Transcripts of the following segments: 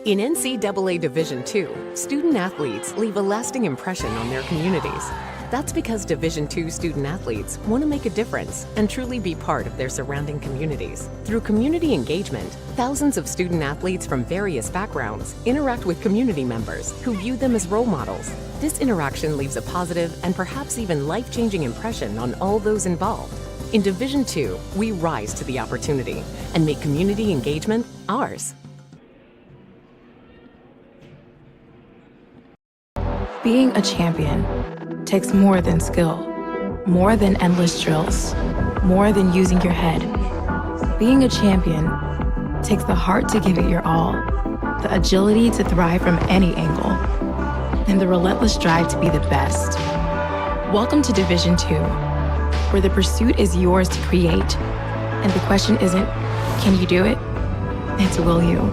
In NCAA Division II, student athletes leave a lasting impression on their communities. That's because Division II student athletes want to make a difference and truly be part of their surrounding communities. Through community engagement, thousands of student athletes from various backgrounds interact with community members who view them as role models. This interaction leaves a positive and perhaps even life-changing impression on all those involved. In Division II, we rise to the opportunity and make community engagement ours. Being a champion takes more than skill, more than endless drills, more than using your head. Being a champion takes the heart to give it your all, the agility to thrive from any angle, and the relentless drive to be the best. Welcome to Division II, where the pursuit is yours to create, and the question isn't, can you do it? It's, will you?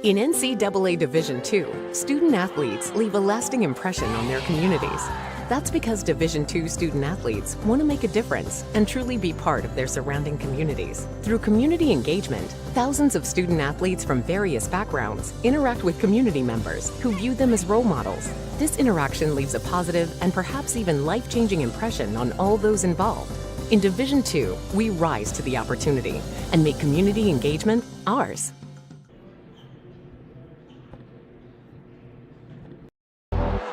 In NCAA Division II, student athletes leave a lasting impression on their communities. That's because Division II student athletes want to make a difference and truly be part of their surrounding communities. Through community engagement, thousands of student athletes from various backgrounds interact with community members who view them as role models. This interaction leaves a positive and perhaps even life-changing impression on all those involved. In Division II, we rise to the opportunity and make community engagement ours.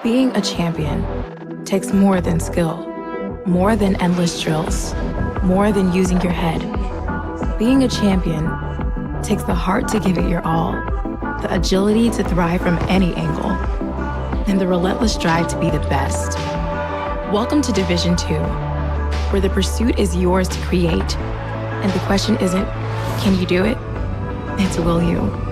Being a champion takes more than skill, more than endless drills, more than using your head. Being a champion takes the heart to give it your all, the agility to thrive from any angle, and the relentless drive to be the best. Welcome to Division II, where the pursuit is yours to create, and the question isn't, can you do it? It's, will you?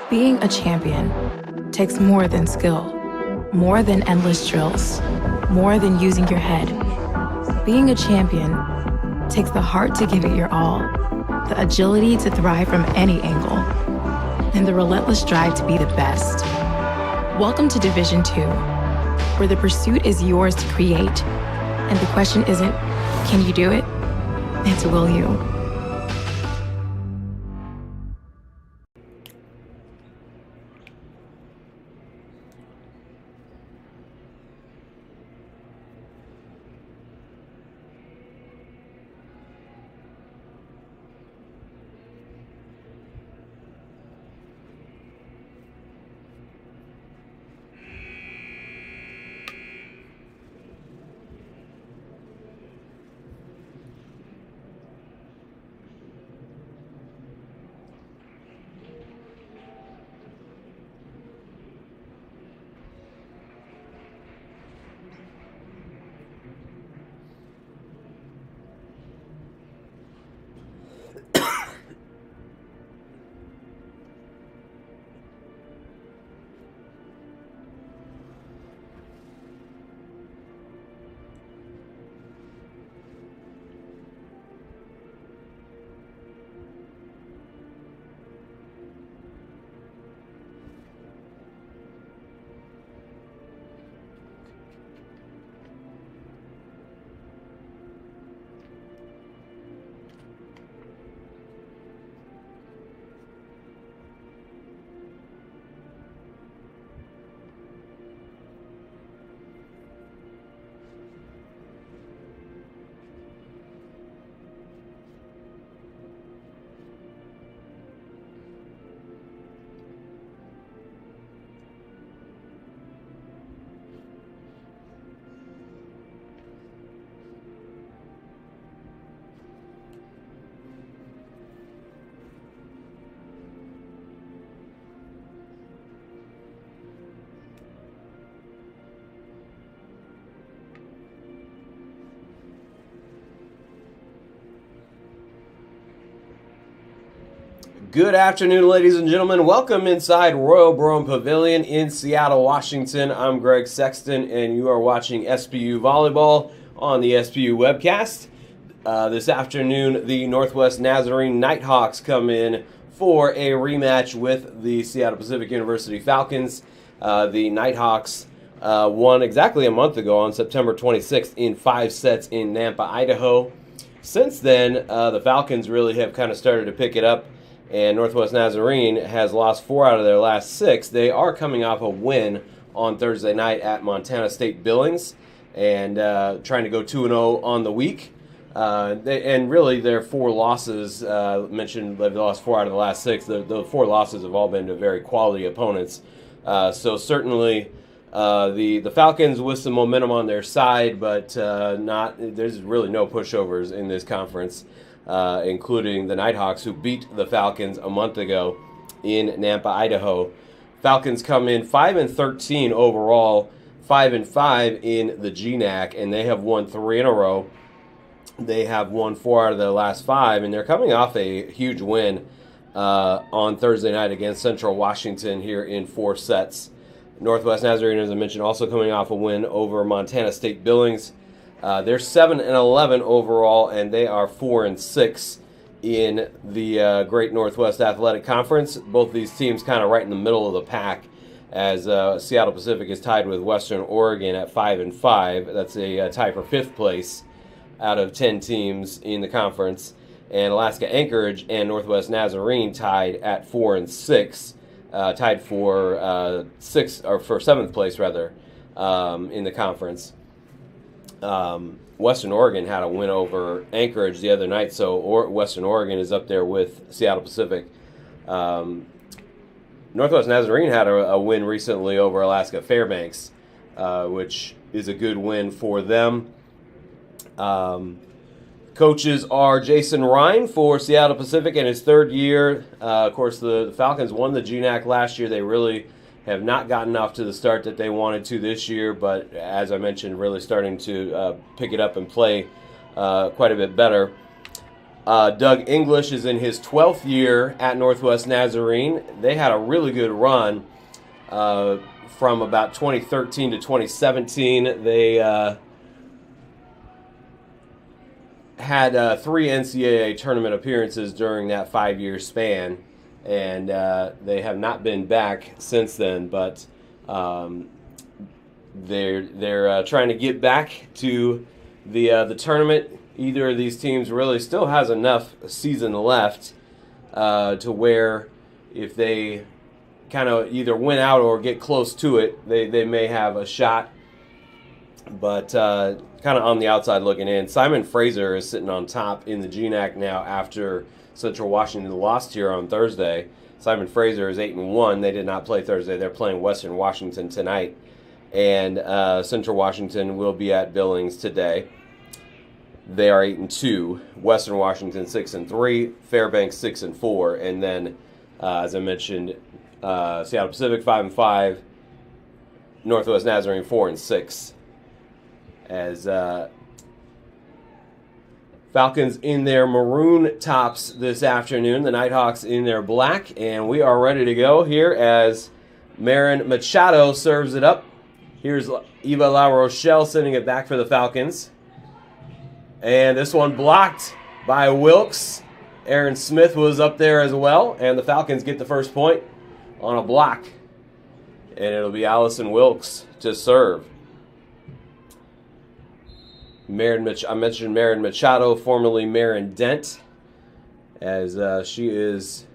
Being a champion takes more than skill, more than endless drills, more than using your head. Being a champion takes the heart to give it your all, the agility to thrive from any angle, and the relentless drive to be the best. Welcome to Division II, where the pursuit is yours to create, and the question isn't, can you do it? It's, will you? Good afternoon, ladies and gentlemen. Welcome inside Royal Brougham Pavilion in Seattle, Washington. I'm Greg Sexton, and you are watching SPU Volleyball on the SPU webcast. This afternoon, the Northwest Nazarene Nighthawks come in for a rematch with the Seattle Pacific University Falcons. The Nighthawks won exactly a month ago on September 26th in 5 sets in Nampa, Idaho. Since then, the Falcons really have kind of started to pick it up, and Northwest Nazarene has lost 4 out of their last 6. They are coming off a win on Thursday night at Montana State Billings and trying to go 2-0 on the week. And really their 4 losses, mentioned they've lost 4 out of the last 6. The 4 losses have all been to very quality opponents. So certainly the Falcons with some momentum on their side, but there's really no pushovers in this conference. Including the Nighthawks, who beat the Falcons a month ago in Nampa, Idaho. Falcons come in 5-13 overall, 5-5 in the GNAC, and they have won 3 in a row. They have won 4 out of their last 5, and they're coming off a huge win on Thursday night against Central Washington here in 4 sets. Northwest Nazarene, as I mentioned, also coming off a win over Montana State Billings. They're 7-11 overall, and they are 4-6 in the Great Northwest Athletic Conference. Both these teams kind of right in the middle of the pack, as Seattle Pacific is tied with Western Oregon at 5-5. That's a tie for 5th place out of 10 teams in the conference. And Alaska Anchorage and Northwest Nazarene tied at 4-6, tied for 7th place rather in the conference. Western Oregon had a win over Anchorage the other night, so Western Oregon is up there with Seattle Pacific. Northwest Nazarene had a win recently over Alaska Fairbanks, which is a good win for them. Coaches are Jason Ryan for Seattle Pacific in his 3rd year. Of course, the Falcons won the GNAC last year. They really have not gotten off to the start that they wanted to this year, but as I mentioned, really starting to pick it up and play quite a bit better. Doug English is in his 12th year at Northwest Nazarene. They had a really good run from about 2013 to 2017. They had 3 NCAA tournament appearances during that 5-year span, and they have not been back since then. But they're trying to get back to the tournament. Either of these teams really still has enough season left to where if they kind of either win out or get close to it, they may have a shot. But kind of on the outside looking in, Simon Fraser is sitting on top in the GNAC now after Central Washington lost here on Thursday. Simon Fraser is 8-1. They did not play Thursday. They're playing Western Washington tonight. And Central Washington will be at Billings today. They are 8-2. Western Washington 6-3. Fairbanks 6-4. And then, as I mentioned, Seattle Pacific 5-5. Northwest Nazarene 4-6. As Falcons in their maroon tops this afternoon. The Nighthawks in their black. And we are ready to go here as Marin Machado serves it up. Here's Eva La Rochelle sending it back for the Falcons. And this one blocked by Wilkes. Aaron Smith was up there as well. And the Falcons get the first point on a block. And it'll be Allison Wilkes to serve. I mentioned Marin Machado, formerly Marin Dent. As she is...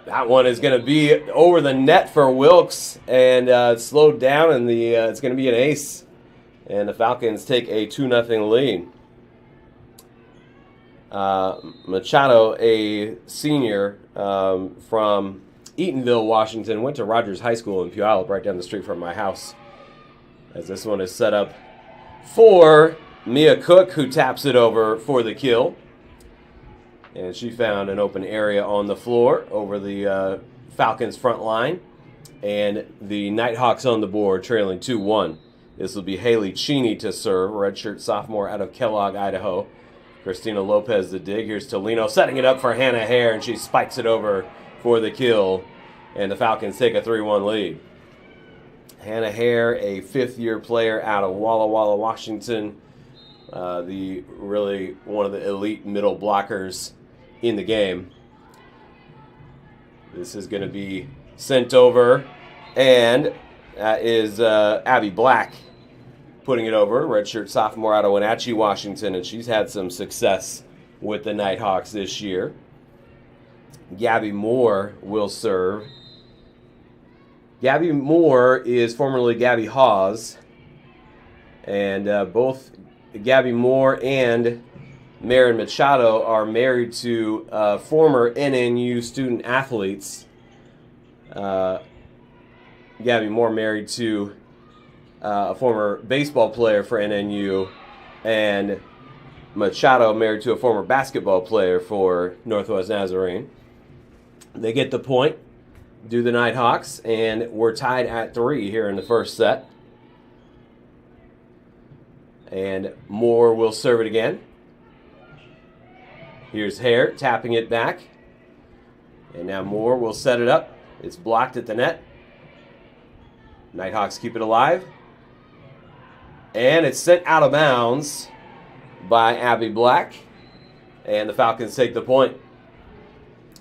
That one is going to be over the net for Wilkes. And it's slowed down, and it's going to be an ace. And the Falcons take a 2-0 lead. Machado, a senior from Eatonville, Washington, went to Rogers High School in Puyallup, right down the street from my house. As this one is set up for Mia Cook, who taps it over for the kill. And she found an open area on the floor over the Falcons' front line. And the Nighthawks on the board, trailing 2-1. This will be Haley Cheney to serve, redshirt sophomore out of Kellogg, Idaho. Christina Lopez the dig. Here's Tolino setting it up for Hannah Hare, and she spikes it over for the kill. And the Falcons take a 3-1 lead. Hannah Hare, a 5th-year player out of Walla Walla, Washington. Really one of the elite middle blockers in the game. This is going to be sent over, and that is Abby Black putting it over, redshirt sophomore out of Wenatchee, Washington, and she's had some success with the Nighthawks this year. Gabby Moore will serve. Gabby Moore is formerly Gabby Hawes, and both Gabby Moore and Marin Machado are married to former NNU student athletes. Gabby Moore married to a former baseball player for NNU, and Machado married to a former basketball player for Northwest Nazarene. They get the point, do the Nighthawks, and we're tied at 3 here in the first set. And Moore will serve it again. Here's Hare tapping it back. And now Moore will set it up. It's blocked at the net. Nighthawks keep it alive. And it's sent out of bounds by Abby Black. And the Falcons take the point.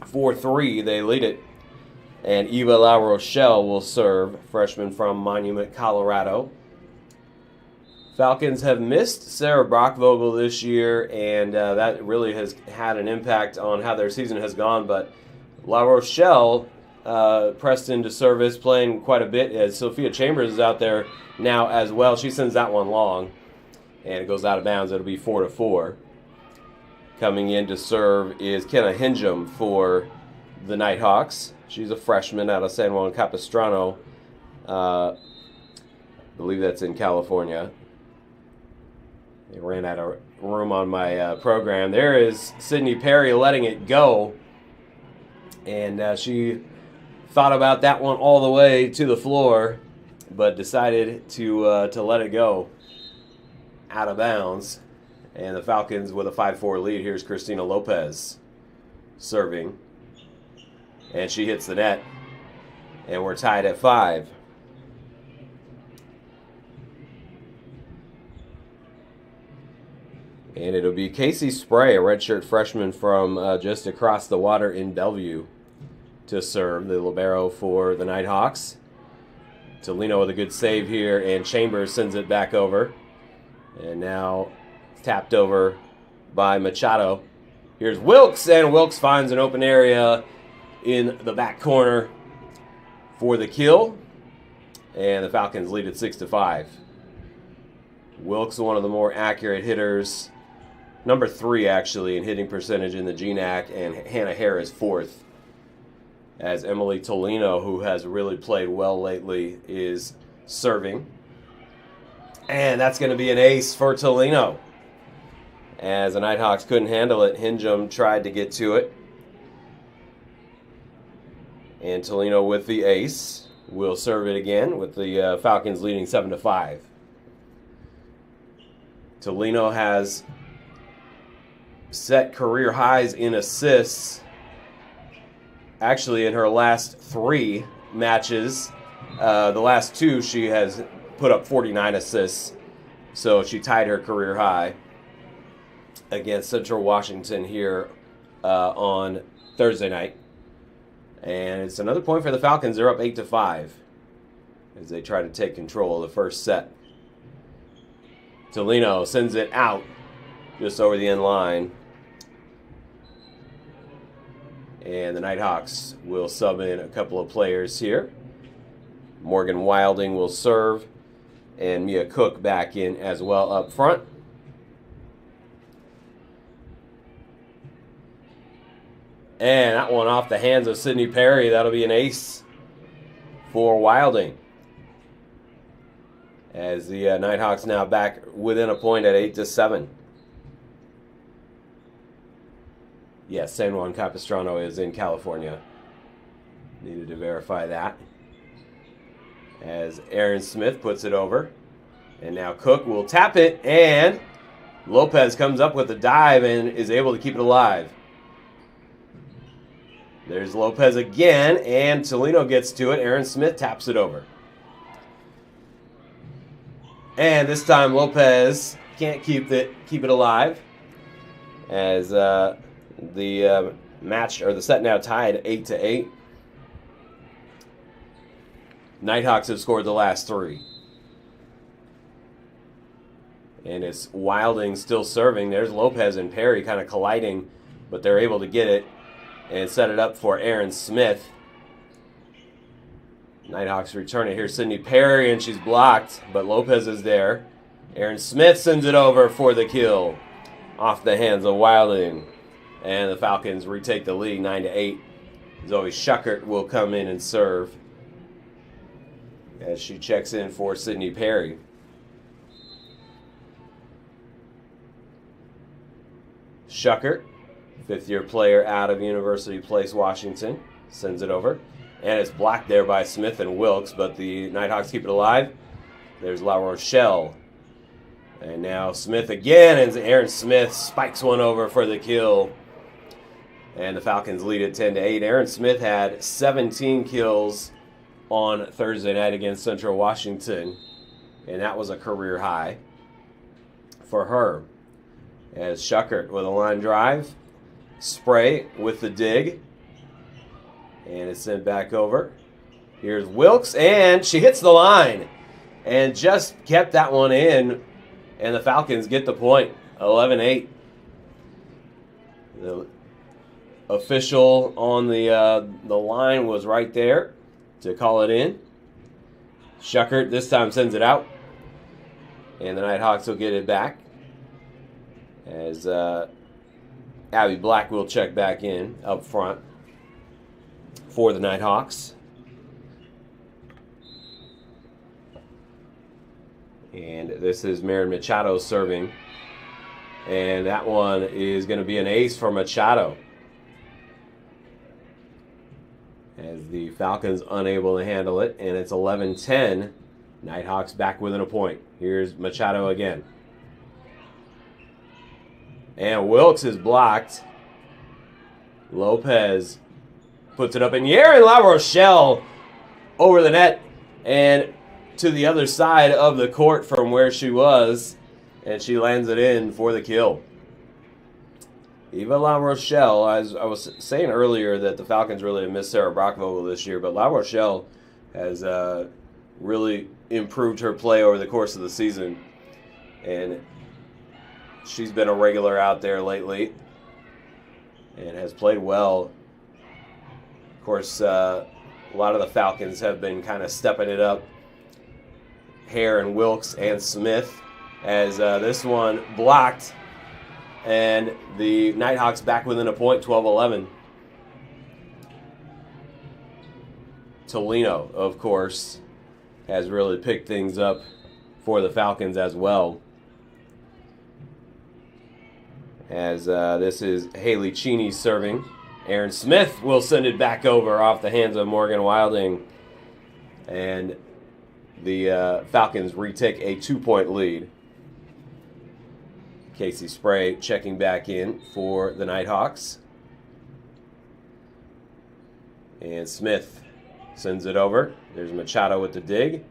4-3, they lead it. And Eva La Rochelle will serve, freshman from Monument, Colorado. Falcons have missed Sarah Brockvogel this year, and that really has had an impact on how their season has gone. But La Rochelle pressed into service, playing quite a bit, as Sophia Chambers is out there now as well. She sends that one long, and it goes out of bounds. It'll be 4-4. Coming in to serve is Kenna Hingham for the Nighthawks. She's a freshman out of San Juan Capistrano. I believe that's in California. They ran out of room on my program. There is Sydney Perry letting it go. And she thought about that one all the way to the floor, but decided to let it go out of bounds. And the Falcons with a 5-4 lead. Here's Christina Lopez serving. And she hits the net. And we're tied at 5. And it'll be Casey Spray, a redshirt freshman from just across the water in Bellevue, to serve, the libero for the Nighthawks. Tolino with a good save here, and Chambers sends it back over. And now tapped over by Machado. Here's Wilkes, and Wilkes finds an open area in the back corner for the kill. And the Falcons lead at 6-5. Wilkes, one of the more accurate hitters. Number 3, actually, in hitting percentage in the GNAC, and Hannah Harris 4th. As Emily Tolino, who has really played well lately, is serving. And that's going to be an ace for Tolino. As the Nighthawks couldn't handle it, Hingham tried to get to it. And Tolino with the ace will serve it again, with the Falcons leading 7-5. Tolino has set career highs in assists. Actually, in her last 3 matches, the last 2, she has put up 49 assists. So she tied her career high against Central Washington here on Thursday night. And it's another point for the Falcons. They're up 8-5 as they try to take control of the first set. Tolino sends it out just over the end line. And the Nighthawks will sub in a couple of players here. Morgan Wilding will serve, and Mia Cook back in as well up front. And that one off the hands of Sydney Perry. That'll be an ace for Wilding. As the Nighthawks now back within a point at 8-7. Yes, San Juan Capistrano is in California. Needed to verify that. As Aaron Smith puts it over. And now Cook will tap it, and Lopez comes up with a dive and is able to keep it alive. There's Lopez again, and Tolino gets to it. Aaron Smith taps it over. And this time Lopez can't keep it alive. As the match, or the set now tied 8-8. Nighthawks have scored the last 3. And it's Wilding still serving. There's Lopez and Perry kind of colliding, but they're able to get it and set it up for Aaron Smith. Nighthawks return it. Here's Sydney Perry, and she's blocked, but Lopez is there. Aaron Smith sends it over for the kill off the hands of Wilding. And the Falcons retake the lead 9-8. Zoe Schuckert will come in and serve as she checks in for Sydney Perry. Schuckert, 5th-year player out of University Place, Washington, sends it over. And it's blocked there by Smith and Wilkes, but the Nighthawks keep it alive. There's La Rochelle. And now Smith again, and Aaron Smith spikes one over for the kill. And the Falcons lead at 10-8. Aaron Smith had 17 kills on Thursday night against Central Washington, and that was a career high for her. As Schuckert with a line drive, Spray with the dig, and it's sent back over. Here's Wilkes, and she hits the line and just kept that one in, and the Falcons get the point, 11-8. The official on the line was right there to call it in. Schuckert this time sends it out, and the Nighthawks will get it back as Abby Black will check back in up front for the Nighthawks. And this is Maren Machado serving, and that one is going to be an ace for Machado, as the Falcons unable to handle it, and it's 11-10. Nighthawks back within a point. Here's Machado again. And Wilkes is blocked. Lopez puts it up in the air, and La Rochelle over the net and to the other side of the court from where she was, and she lands it in for the kill. Eva La Rochelle, as I was saying earlier, that the Falcons really have missed Sarah Brockvogel this year, but La Rochelle has really improved her play over the course of the season, and she's been a regular out there lately and has played well. Of course, a lot of the Falcons have been kind of stepping it up. Hare and Wilkes and Smith, as this one blocked, and the Nighthawks back within a point, 12-11. Tolino, of course, has really picked things up for the Falcons as well. As this is Haley Cheney serving. Aaron Smith will send it back over off the hands of Morgan Wilding. And the Falcons retake a 2-point lead. Casey Spray checking back in for the Nighthawks. And Smith sends it over. There's Machado with the dig.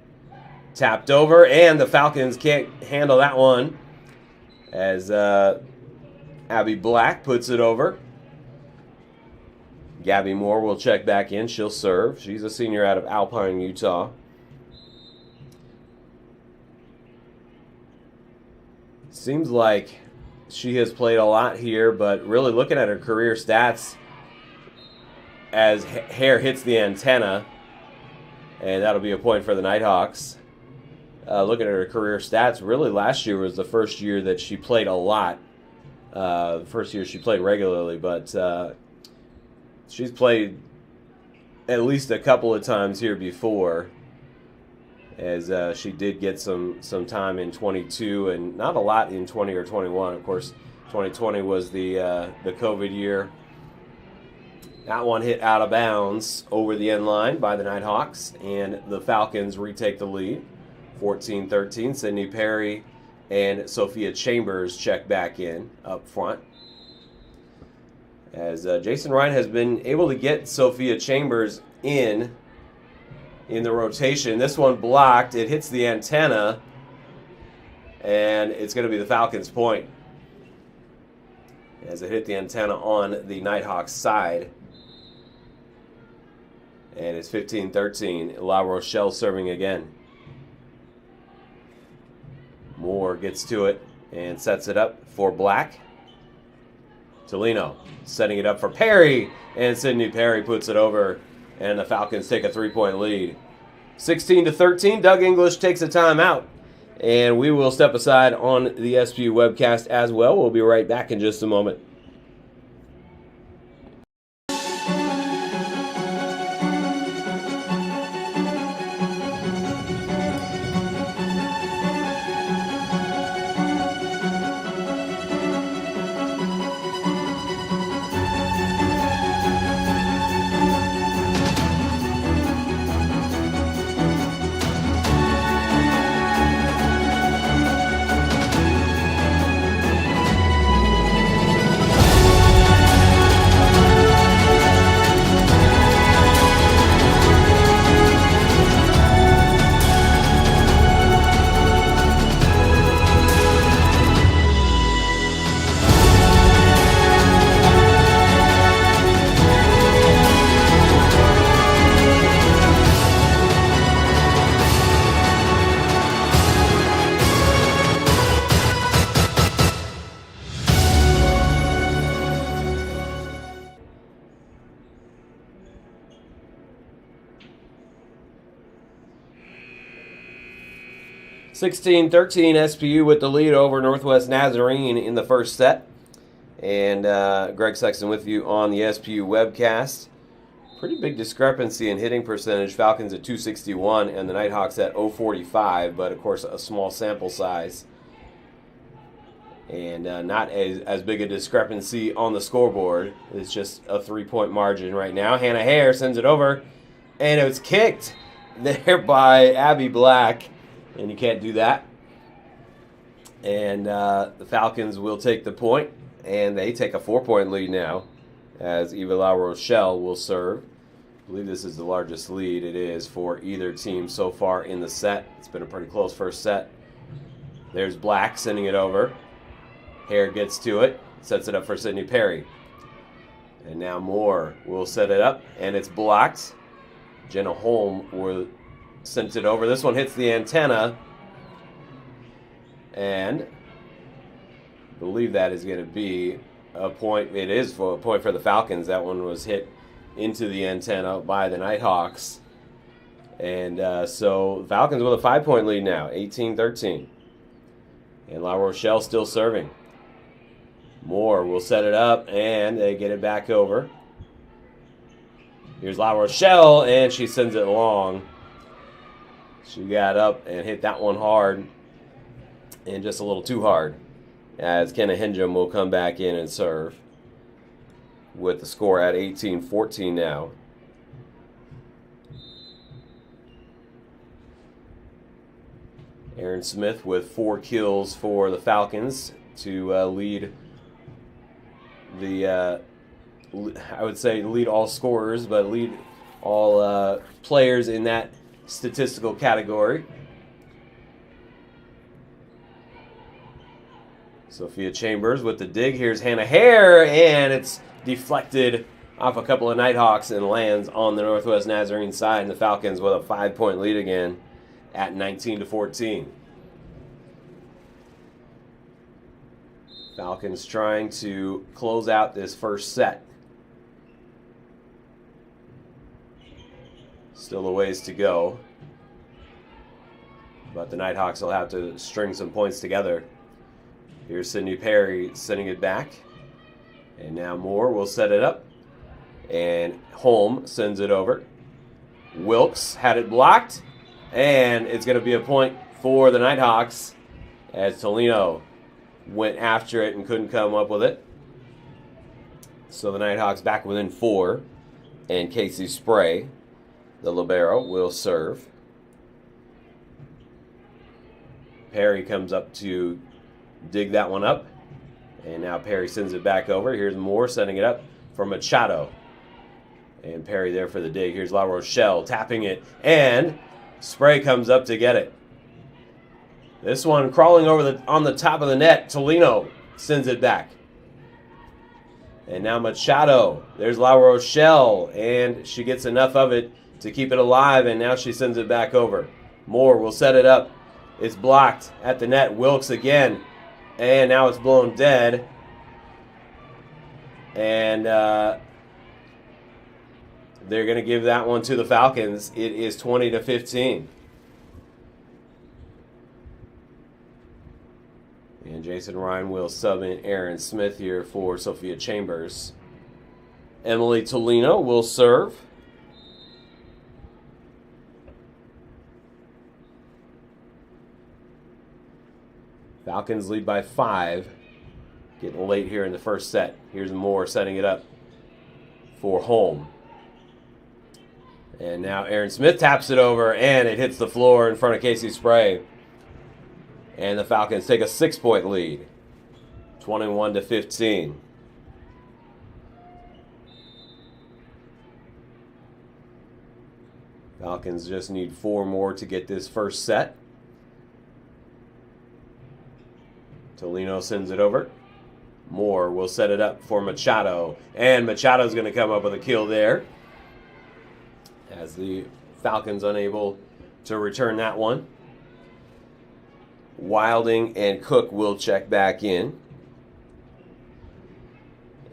Tapped over, and the Falcons can't handle that one. As Abby Black puts it over. Gabby Moore will check back in. She'll serve. She's a senior out of Alpine, Utah. Seems like she has played a lot here, but really looking at her career stats, as Hare hits the antenna, and that'll be a point for the Nighthawks. Looking at her career stats, really last year was the first year that she played a lot. First year she played regularly, but she's played at least a couple of times here before, as she did get some time in 22 and not a lot in 20 or 21. Of course, 2020 was the COVID year. That one hit out of bounds over the end line by the Nighthawks, and the Falcons retake the lead, 14-13. Sydney Perry and Sophia Chambers check back in up front. As Jason Ryan has been able to get Sophia Chambers in the rotation. This one blocked. It hits the antenna, and it's going to be the Falcons' point, as it hit the antenna on the Nighthawks side. And it's 15-13. La Rochelle serving again. Moore gets to it and sets it up for Black. Tolino setting it up for Perry, and Sydney Perry puts it over, and the Falcons take a 3-point lead. 16-13, Doug English takes a timeout, and we will step aside on the SPU webcast as well. We'll be right back in just a moment. (16-13) SPU with the lead over Northwest Nazarene in the first set. And Greg Sexton with you on the SPU webcast. Pretty big discrepancy in hitting percentage. Falcons at .261 and the Nighthawks at .045, but of course a small sample size. And not as big a discrepancy on the scoreboard. It's just a 3-point margin right now. Hannah Hare sends it over, and it was kicked there by Abby Black. And you can't do that. And the Falcons will take the point and they take a 4-point lead now as Eva La Rochelle will serve. I believe this is the largest lead it is for either team so far in the set. It's been a pretty close first set. There's Black sending it over. Hare gets to it, sets it up for Sydney Perry. And now Moore will set it up, and it's blocked. Jenna Holm sent it over. This one hits the antenna, and I believe that is going to be a point. It is for a point for the Falcons. That one was hit into the antenna by the Nighthawks. And so Falcons with a 5-point lead now, 18-13. And La Rochelle still serving. Moore will set it up, and they get it back over. Here's La Rochelle, and she sends it long. She got up and hit that one hard, and just a little too hard, as Kenna Hingham will come back in and serve with the score at 18-14 now. Aaron Smith with 4 kills for the Falcons to lead the, I would say lead all scorers, but lead all players in that statistical category. Sophia Chambers with the dig. Here's Hannah Hare, and it's deflected off a couple of Nighthawks and lands on the Northwest Nazarene side, and the Falcons with a 5-point lead again at 19-14. Falcons trying to close out this first set. Still a ways to go, but the Nighthawks will have to string some points together. Here's Sydney Perry sending it back, and now Moore will set it up, and Holm sends it over. Wilkes had it blocked, and it's going to be a point for the Nighthawks as Tolino went after it and couldn't come up with it. So the Nighthawks back within 4, and Casey Spray, the libero, will serve. Perry comes up to dig that one up, and now Perry sends it back over. Here's Moore setting it up for Machado, and Perry there for the dig. Here's La Rochelle tapping it, and Spray comes up to get it. This one crawling over on the top of the net. Tolino sends it back, and now Machado. There's La Rochelle, and she gets enough of it to keep it alive, and now she sends it back over. Moore will set it up. It's blocked at the net. Wilkes again. And now it's blown dead. And they're going to give that one to the Falcons. It is 20-15. And Jason Ryan will sub in Aaron Smith here for Sophia Chambers. Emily Tolino will serve. Falcons lead by 5. Getting late here in the first set. Here's Moore setting it up for Holm. And now Aaron Smith taps it over, and it hits the floor in front of Casey Spray. And the Falcons take a 6-point lead, 21-15. Falcons just need 4 more to get this first set. Tolino sends it over. Moore will set it up for Machado, and Machado's going to come up with a kill there, as the Falcons unable to return that one. Wilding and Cook will check back in.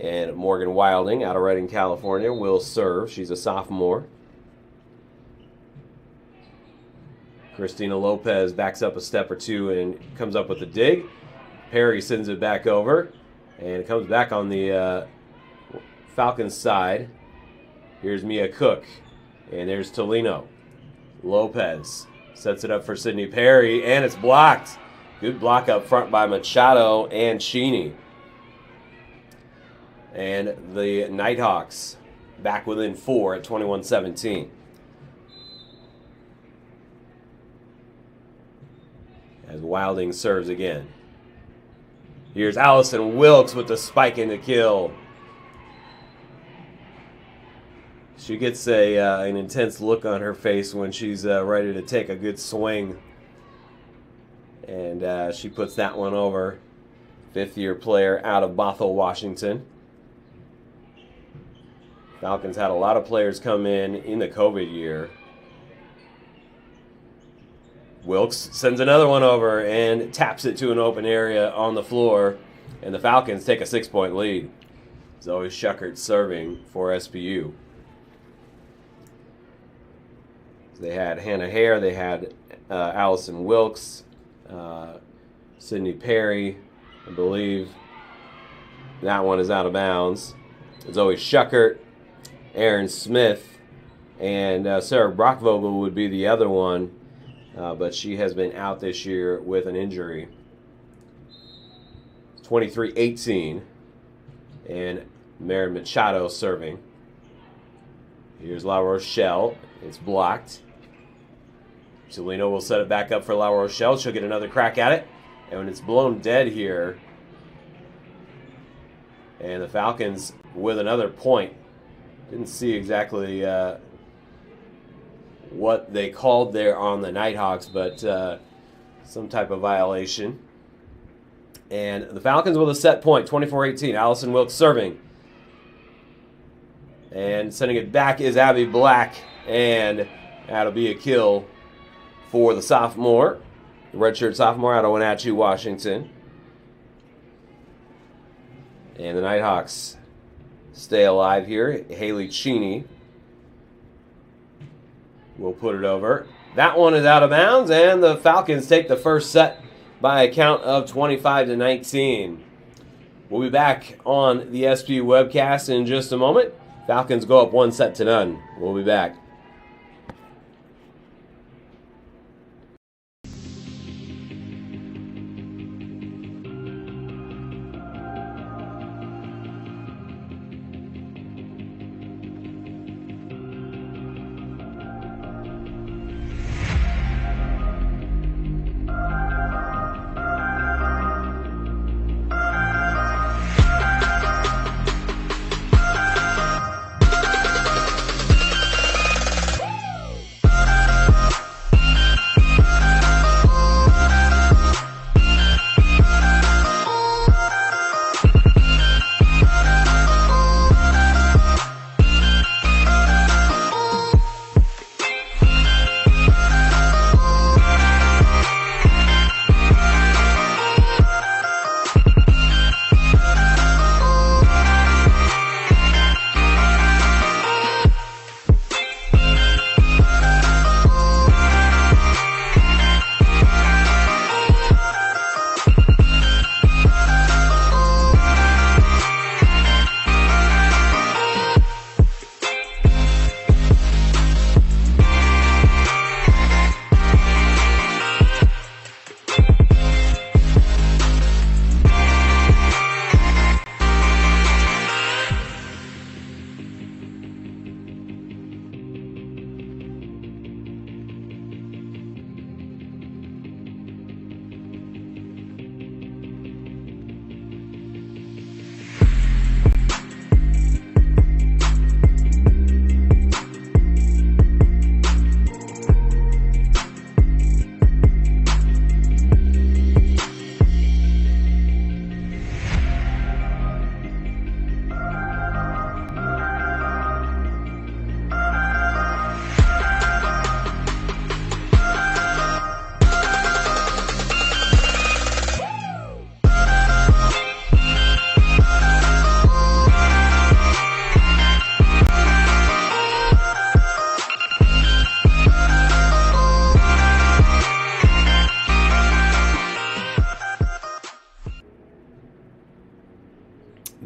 And Morgan Wilding out of Redding, California will serve. She's a sophomore. Christina Lopez backs up a step or two and comes up with a dig. Perry sends it back over, and it comes back on the Falcons side. Here's Mia Cook, and there's Tolino. Lopez sets it up for Sydney Perry, and it's blocked. Good block up front by Machado and Cheney. And the Nighthawks back within 4 at 21-17. As Wilding serves again. Here's Allison Wilkes with the spike and the kill. She gets an intense look on her face when she's ready to take a good swing. And she puts that one over. Fifth-year player out of Bothell, Washington. Falcons had a lot of players come in the COVID year. Wilkes sends another one over and taps it to an open area on the floor. And the Falcons take a 6-point lead. Zoe Schuckert serving for SPU. They had Hannah Hare, they had Allison Wilkes, Sydney Perry, I believe. That one is out of bounds. Zoe Schuckert, Aaron Smith, and Sarah Brockvogel would be the other one, but she has been out this year with an injury. 23-18, and Maren Machado serving. Here's La Rochelle. It's blocked. Celino will set it back up for La Rochelle. She'll get another crack at it. And when it's blown dead here, and the Falcons with another point. Didn't see exactly what they called there on the Nighthawks, but some type of violation. And the Falcons with a set point, 24-18. Allison Wilkes serving. And sending it back is Abby Black. And that'll be a kill for the sophomore, the redshirt sophomore out of Wenatchee, Washington. And the Nighthawks stay alive here. Haley Cheney will put it over. That one is out of bounds, and the Falcons take the first set by a count of 25-19. We'll be back on the SPU webcast in just a moment. Falcons go up 1-0. We'll be back.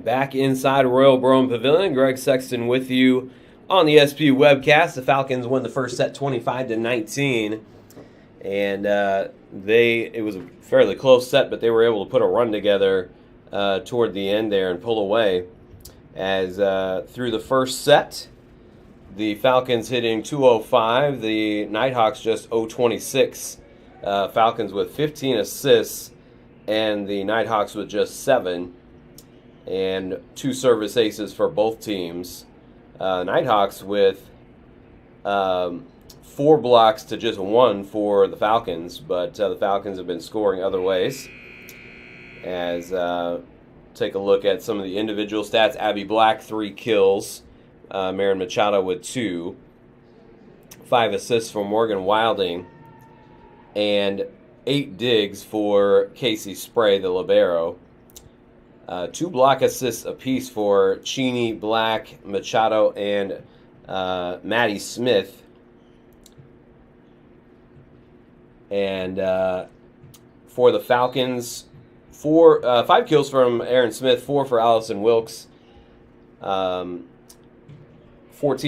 Back inside Royal Broome Pavilion, Greg Sexton with you on the SPU webcast. The Falcons win the first set 25-19, and it was a fairly close set, but they were able to put a run together toward the end there and pull away. As through the first set, the Falcons hitting 205, the Nighthawks just 026. Falcons with 15 assists and the Nighthawks with just 7, and 2 service aces for both teams. Nighthawks with 4 blocks to just 1 for the Falcons, but the Falcons have been scoring other ways. As take a look at some of the individual stats. Abby Black, 3 kills. Marin Machado with 2. 5 assists for Morgan Wilding. And 8 digs for Casey Spray, the libero. 2 block assists apiece for Cheney, Black, Machado, and Maddie Smith. And for the Falcons, 5 kills from Aaron Smith, 4 for Allison Wilkes, 14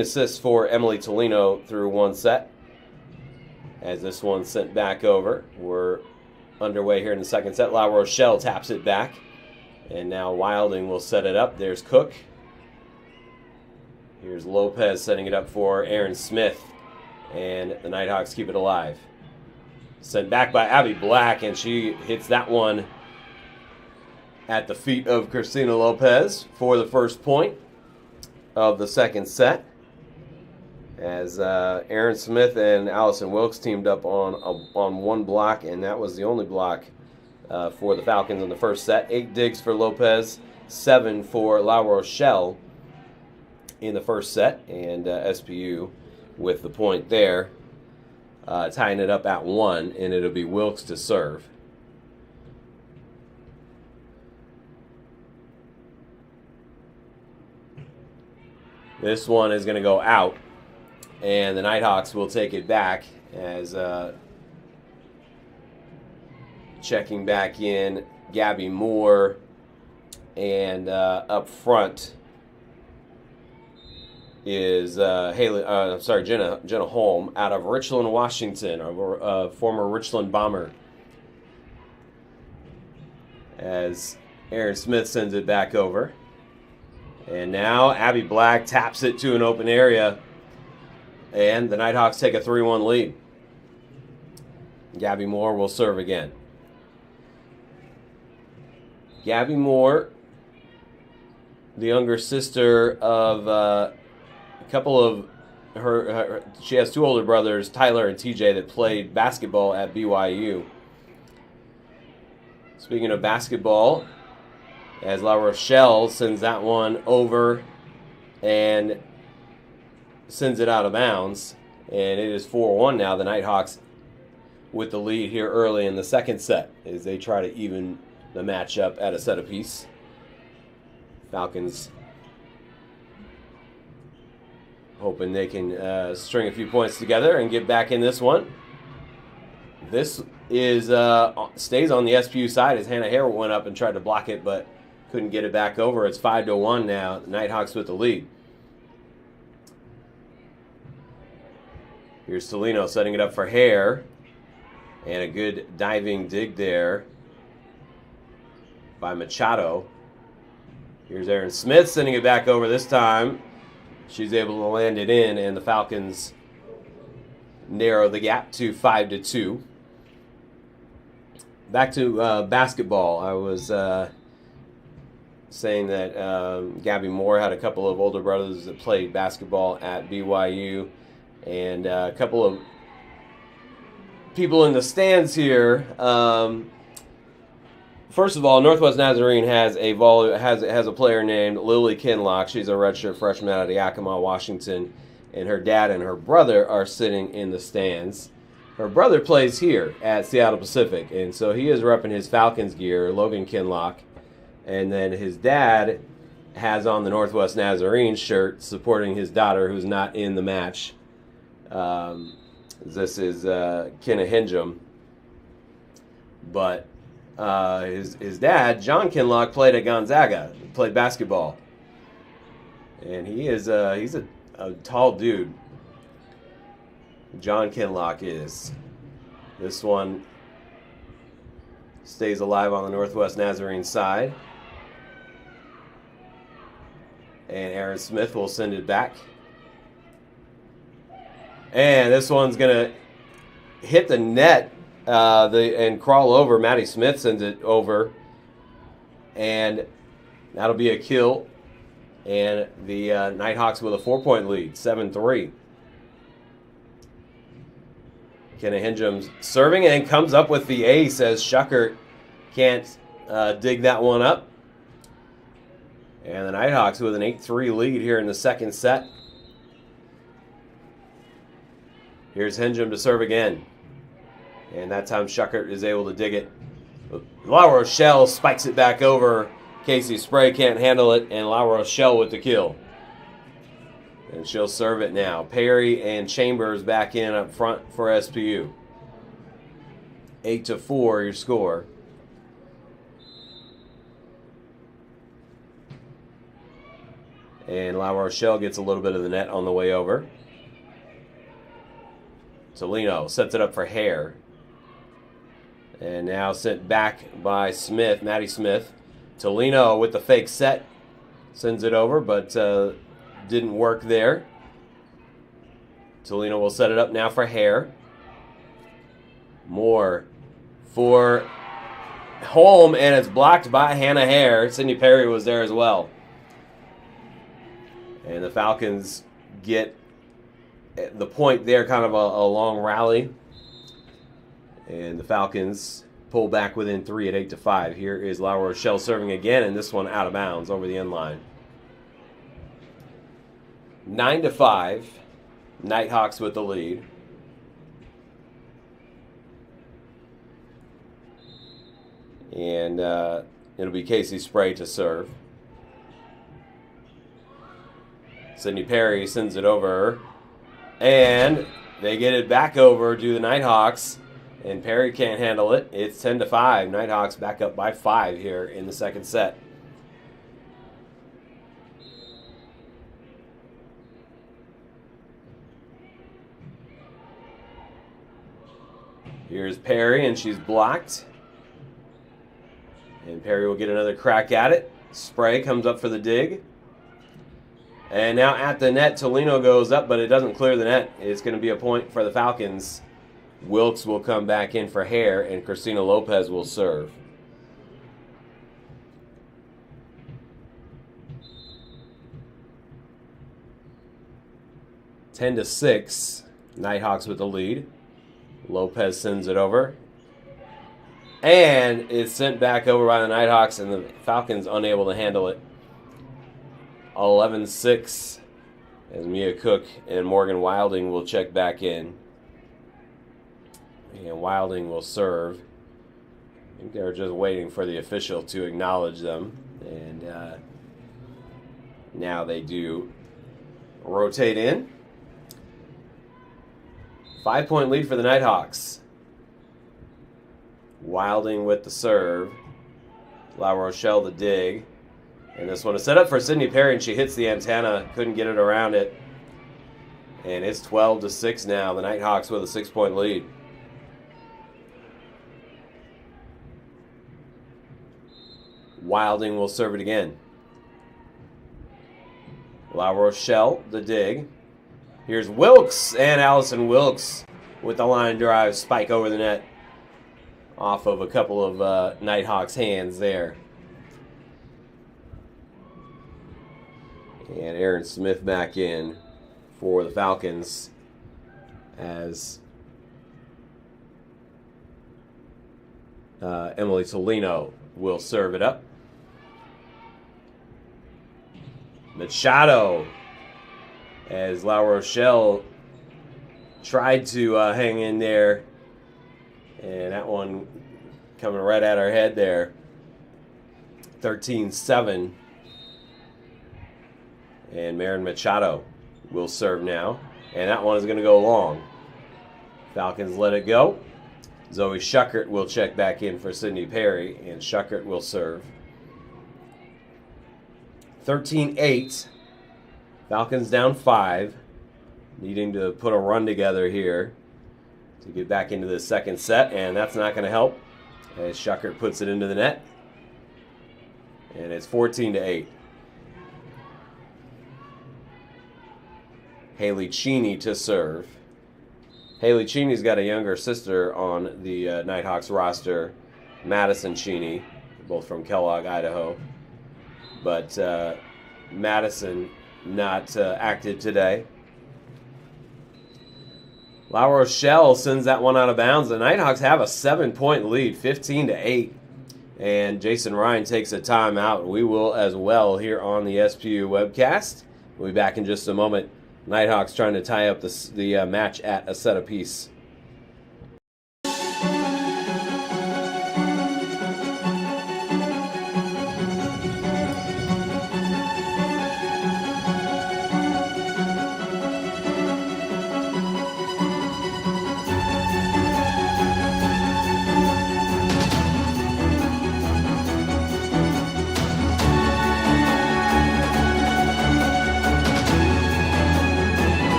assists for Emily Tolino through 1 set. As this one's sent back over, we're underway here in the second set. La Rochelle taps it back, and now Wilding will set it up. There's Cook. Here's Lopez setting it up for Aaron Smith, and the Nighthawks keep it alive. Sent back by Abby Black, and she hits that one at the feet of Christina Lopez for the first point of the second set. As Aaron Smith and Allison Wilkes teamed up on 1 block, and that was the only block for the Falcons in the first set. 8 digs for Lopez, 7 for La Rochelle in the first set, and SPU with the point there, tying it up at 1, and it'll be Wilkes to serve. This one is going to go out, and the Nighthawks will take it back as checking back in Gabby Moore, and up front is Jenna Holm out of Richland, Washington, a former Richland Bomber. As Aaron Smith sends it back over. And now Abby Black taps it to an open area, and the Nighthawks take a 3-1 lead. Gabby Moore will serve again. Gabby Moore, the younger sister of a couple of her, she has 2 older brothers, Tyler and TJ, that played basketball at BYU. Speaking of basketball, as La Rochelle sends that one over and sends it out of bounds. And it is 4-1 now. The Nighthawks with the lead here early in the second set as they try to even the matchup at a set apiece. Falcons hoping they can string a few points together and get back in this one. This is stays on the SPU side as Hannah Hare went up and tried to block it, but couldn't get it back over. It's 5-1 now. The Nighthawks with the lead. Here's Tolino setting it up for Hare. And a good diving dig there by Machado. Here's Aaron Smith sending it back over this time. She's able to land it in, and the Falcons narrow the gap to 5-2. Back to basketball. I was saying that Gabby Moore had a couple of older brothers that played basketball at BYU, and a couple of people in the stands here. First of all, Northwest Nazarene has a player named Lily Kinlock. She's a redshirt freshman out of Yakima, Washington, and her dad and her brother are sitting in the stands. Her brother plays here at Seattle Pacific, and so he is repping his Falcons gear, Logan Kinlock. And then his dad has on the Northwest Nazarene shirt supporting his daughter who's not in the match. This is Kenna Hingham. But his dad, John Kinlock, played at Gonzaga, played basketball. And he's a tall dude. John Kinlock is. This one stays alive on the Northwest Nazarene side. And Aaron Smith will send it back. And this one's going to hit the net and crawl over. Maddie Smith sends it over, and that'll be a kill. And the Nighthawks with a 4-point lead, 7-3. Kenna Hinjum's serving and comes up with the ace as Schuckert can't dig that one up. And the Nighthawks with an 8-3 lead here in the second set. Here's Hinjum to serve again. And that time Schuckert is able to dig it. La Rochelle spikes it back over. Casey Spray can't handle it, and La Rochelle with the kill. And she'll serve it now. Perry and Chambers back in up front for SPU. 8-4 your score. And La Rochelle gets a little bit of the net on the way over. Tolino sets it up for Hare. And now sent back by Smith, Maddie Smith. Tolino with the fake set. Sends it over, but didn't work there. Tolino will set it up now for Hare. Moore for Holm, and it's blocked by Hannah Hare. Sydney Perry was there as well. And the Falcons get the point there, kind of a long rally. And the Falcons pull back within 3 at 8-5. Here is La Rochelle serving again, and this one out of bounds over the end line. 9-5. Nighthawks with the lead. And it'll be Casey Spray to serve. Sydney Perry sends it over. And they get it back over to the Nighthawks. And Perry can't handle it. It's 10-5. Nighthawks back up by 5 here in the second set. Here's Perry, and she's blocked. And Perry will get another crack at it. Spray comes up for the dig. And now at the net, Tolino goes up, but it doesn't clear the net. It's going to be a point for the Falcons. Wilkes will come back in for Hare, and Christina Lopez will serve. Ten to 6. Nighthawks with the lead. Lopez sends it over. And it's sent back over by the Nighthawks, and the Falcons unable to handle it. 11-6 as Mia Cook and Morgan Wilding will check back in. And Wilding will serve. I think they're just waiting for the official to acknowledge them. And now they do rotate in. 5-point lead for the Nighthawks. Wilding with the serve. La Rochelle the dig. And this one is set up for Sydney Perry, and she hits the antenna. Couldn't get it around it. And it's 12-6 now. The Nighthawks with a 6-point lead. Wilding will serve it again. La Rochelle, the dig. Here's Wilkes, and Allison Wilkes with the line drive, spike over the net. Off of a couple of Nighthawks' hands there. And Aaron Smith back in for the Falcons as Emily Tolino will serve it up. Machado, as La Rochelle tried to hang in there, and that one coming right at her head there. 13-7. And Marin Machado will serve now. And that one is going to go long. Falcons let it go. Zoe Schuckert will check back in for Sydney Perry, and Schuckert will serve. 13-8. Falcons down 5. Needing to put a run together here to get back into the second set, and that's not going to help as Schuckert puts it into the net. And it's 14-8. Haley Cheney to serve. Haley Cheney's got a younger sister on the Nighthawks roster, Madison Cheney, both from Kellogg, Idaho. But Madison not active today. La Rochelle sends that one out of bounds. The Nighthawks have a 7-point lead, 15-8. And Jason Ryan takes a timeout. We will as well here on the SPU webcast. We'll be back in just a moment. Nighthawks trying to tie up the match at a set apiece.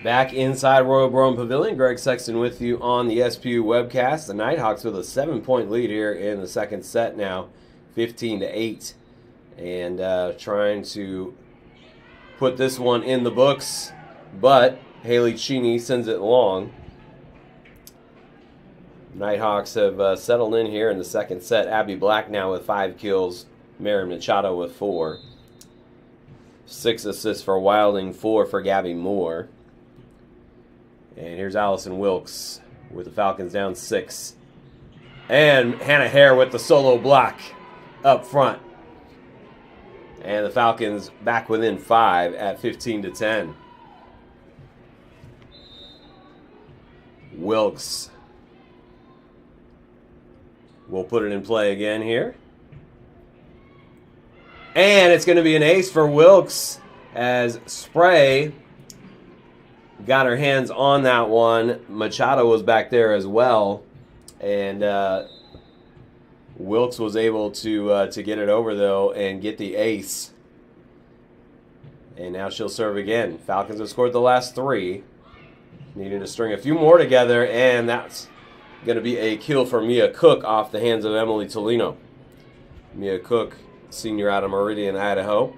Back inside Royal Brown Pavilion, Greg Sexton with you on the SPU webcast. The Nighthawks with a 7-point lead here in the second set now, 15-8. And trying to put this one in the books, but Haley Cheney sends it long. Nighthawks have settled in here in the second set. Abby Black now with 5 kills, Mary Machado with 4. 6 assists for Wilding, 4 for Gabby Moore. And here's Allison Wilkes with the Falcons down 6. And Hannah Hare with the solo block up front. And the Falcons back within 5 at 15-10. Wilkes will put it in play again here. And it's going to be an ace for Wilkes as Spray got her hands on that one. Machado was back there as well. And Wilkes was able to get it over, though, and get the ace. And now she'll serve again. Falcons have scored the last 3. Needing to string a few more together, and that's going to be a kill for Mia Cook off the hands of Emily Tolino. Mia Cook, senior out of Meridian, Idaho.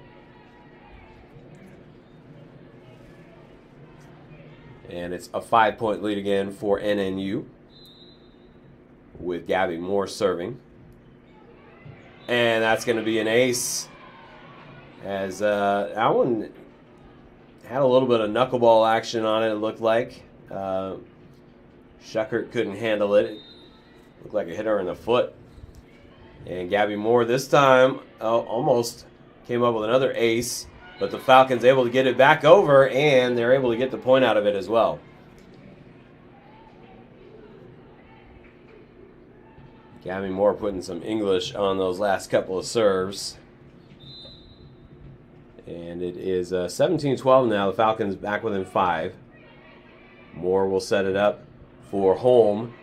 And it's a 5-point lead again for NNU with Gabby Moore serving. And that's going to be an ace as that one had a little bit of knuckleball action on it, it looked like. Schuckert couldn't handle it. It looked like it hit her in the foot. And Gabby Moore this time almost came up with another ace. But the Falcons able to get it back over, and they're able to get the point out of it as well. Gabby Moore putting some English on those last couple of serves. And it is 17-12 now. The Falcons back within 5. Moore will set it up for Holm.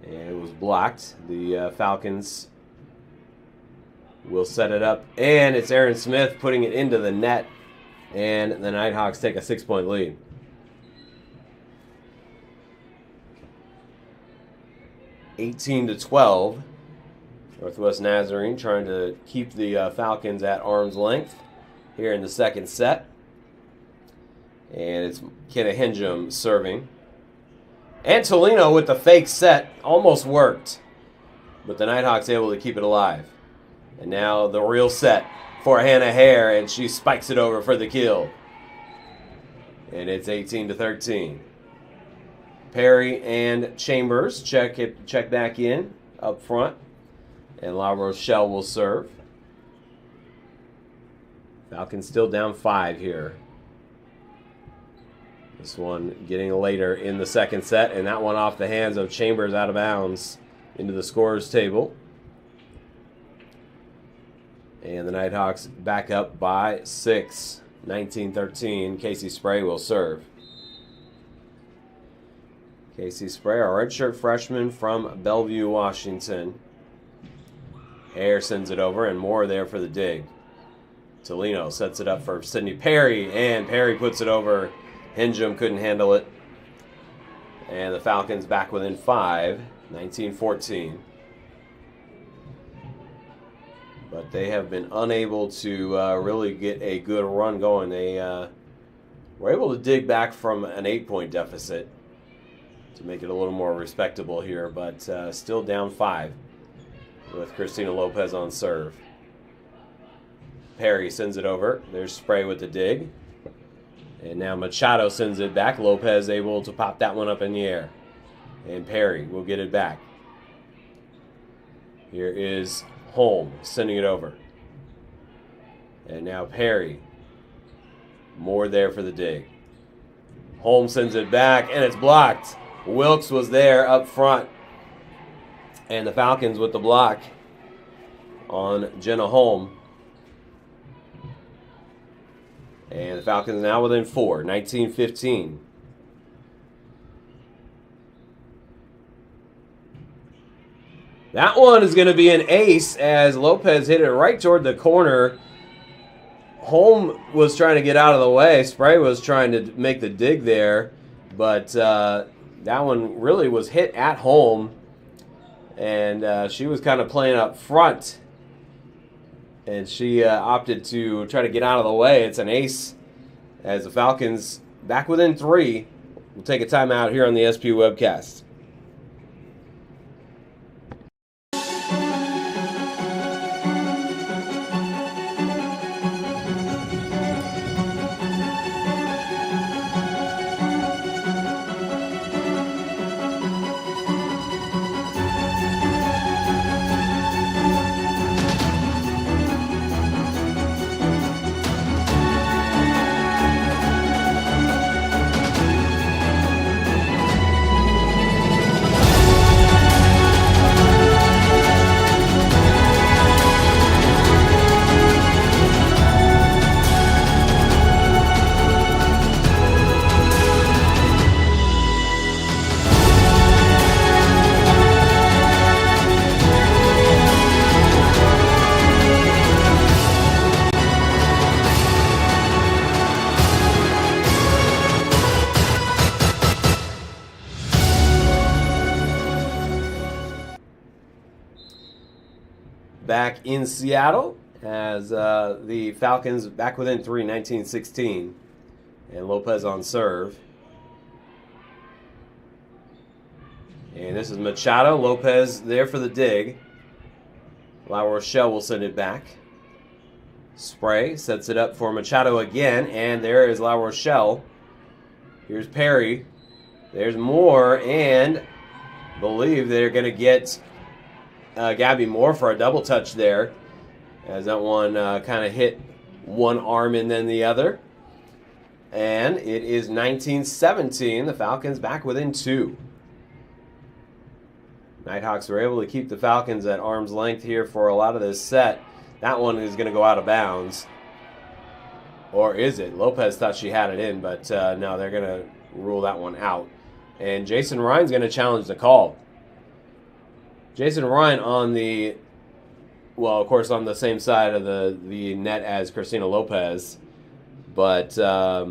And it was blocked. The Falcons will set it up, and it's Aaron Smith putting it into the net, and the Nighthawks take a 6-point lead. (18-12). Northwest Nazarene trying to keep the Falcons at arm's length here in the second set. And it's Kenna Henjum serving. And Tolino with the fake set almost worked, but the Nighthawks able to keep it alive. And now the real set for Hannah Hare, and she spikes it over for the kill. And it's 18-13. Perry and Chambers check back in up front. And La Rochelle will serve. Falcons still down 5 here. This one getting later in the second set, and that one off the hands of Chambers out of bounds into the scorer's table. And the Nighthawks back up by 6, 19-13. Casey Spray will serve. Casey Spray, our redshirt freshman from Bellevue, Washington. Hare sends it over, and Moore there for the dig. Tolino sets it up for Sidney Perry, and Perry puts it over. Hingham couldn't handle it. And the Falcons back within 5, 19-14. But they have been unable to really get a good run going. They were able to dig back from an 8-point deficit to make it a little more respectable here, but still down 5 with Christina Lopez on serve. Perry sends it over. There's Spray with the dig. And now Machado sends it back. Lopez able to pop that one up in the air. And Perry will get it back. Here is Holm sending it over. And now Perry. Moore there for the dig. Holm sends it back, and it's blocked. Wilkes was there up front. And the Falcons with the block on Jenna Holm. And the Falcons now within 4, 19-15. That one is going to be an ace as Lopez hit it right toward the corner. Holm was trying to get out of the way. Spray was trying to make the dig there. But that one really was hit at Holm. And she was kind of playing up front. And she opted to try to get out of the way. It's an ace as the Falcons back within 3. We'll take a timeout here on the SPU webcast. Back in Seattle as the Falcons back within 3, 19-16. And Lopez on serve. And this is Machado. Lopez there for the dig. La Rochelle will send it back. Spray sets it up for Machado again. And there is La Rochelle. Here's Perry. There's Moore. And I believe they're going to get Gabby Moore for a double touch there, as that one kind of hit one arm and then the other. And it is 19-17. The Falcons back within 2. Nighthawks were able to keep the Falcons at arm's length here for a lot of this set. That one is going to go out of bounds. Or is it? Lopez thought she had it in, but no, they're going to rule that one out. And Jason Ryan's going to challenge the call. Jason Ryan on the, well, of course, on the same side of the net as Christina Lopez. But I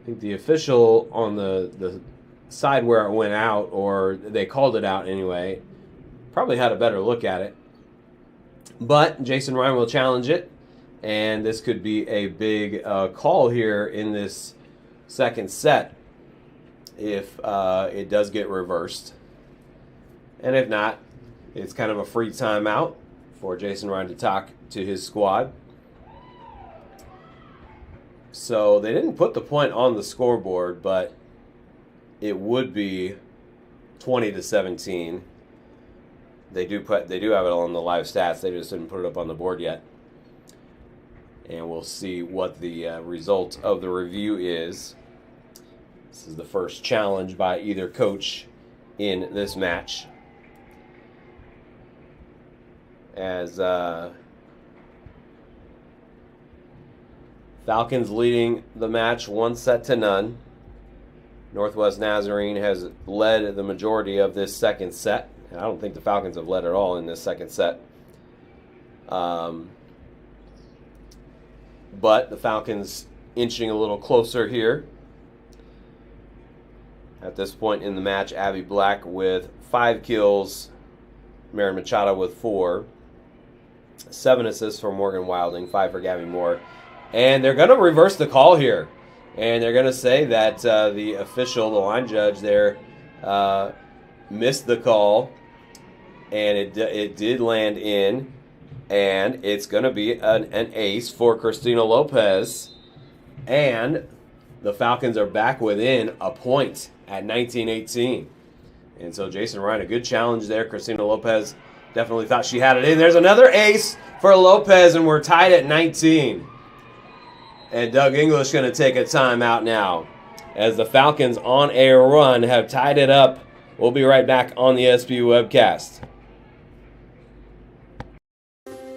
think the official on the side where it went out, or they called it out anyway, probably had a better look at it. But Jason Ryan will challenge it, and this could be a big call here in this second set if it does get reversed. And if not, it's kind of a free timeout for Jason Ryan to talk to his squad. So they didn't put the point on the scoreboard, but it would be 20-17. They do have it on the live stats. They just didn't put it up on the board yet. And we'll see what the result of the review is. This is the first challenge by either coach in this match. as Falcons leading the match 1-0. Northwest Nazarene has led the majority of this second set. I don't think the Falcons have led at all in this second set. But the Falcons inching a little closer here. At this point in the match, Abby Black with 5 kills, Maren Machado with 4. 7 assists for Morgan Wilding, 5 for Gabby Moore. And they're going to reverse the call here. And they're going to say that the official, the line judge there, missed the call. And it did land in. And it's going to be an ace for Christina Lopez. And the Falcons are back within a point at 19-18. And so Jason Ryan, a good challenge there. Christina Lopez definitely thought she had it in. There's another ace for Lopez, and we're tied at 19. And Doug English going to take a timeout now as the Falcons on a run have tied it up. We'll be right back on the SPU webcast.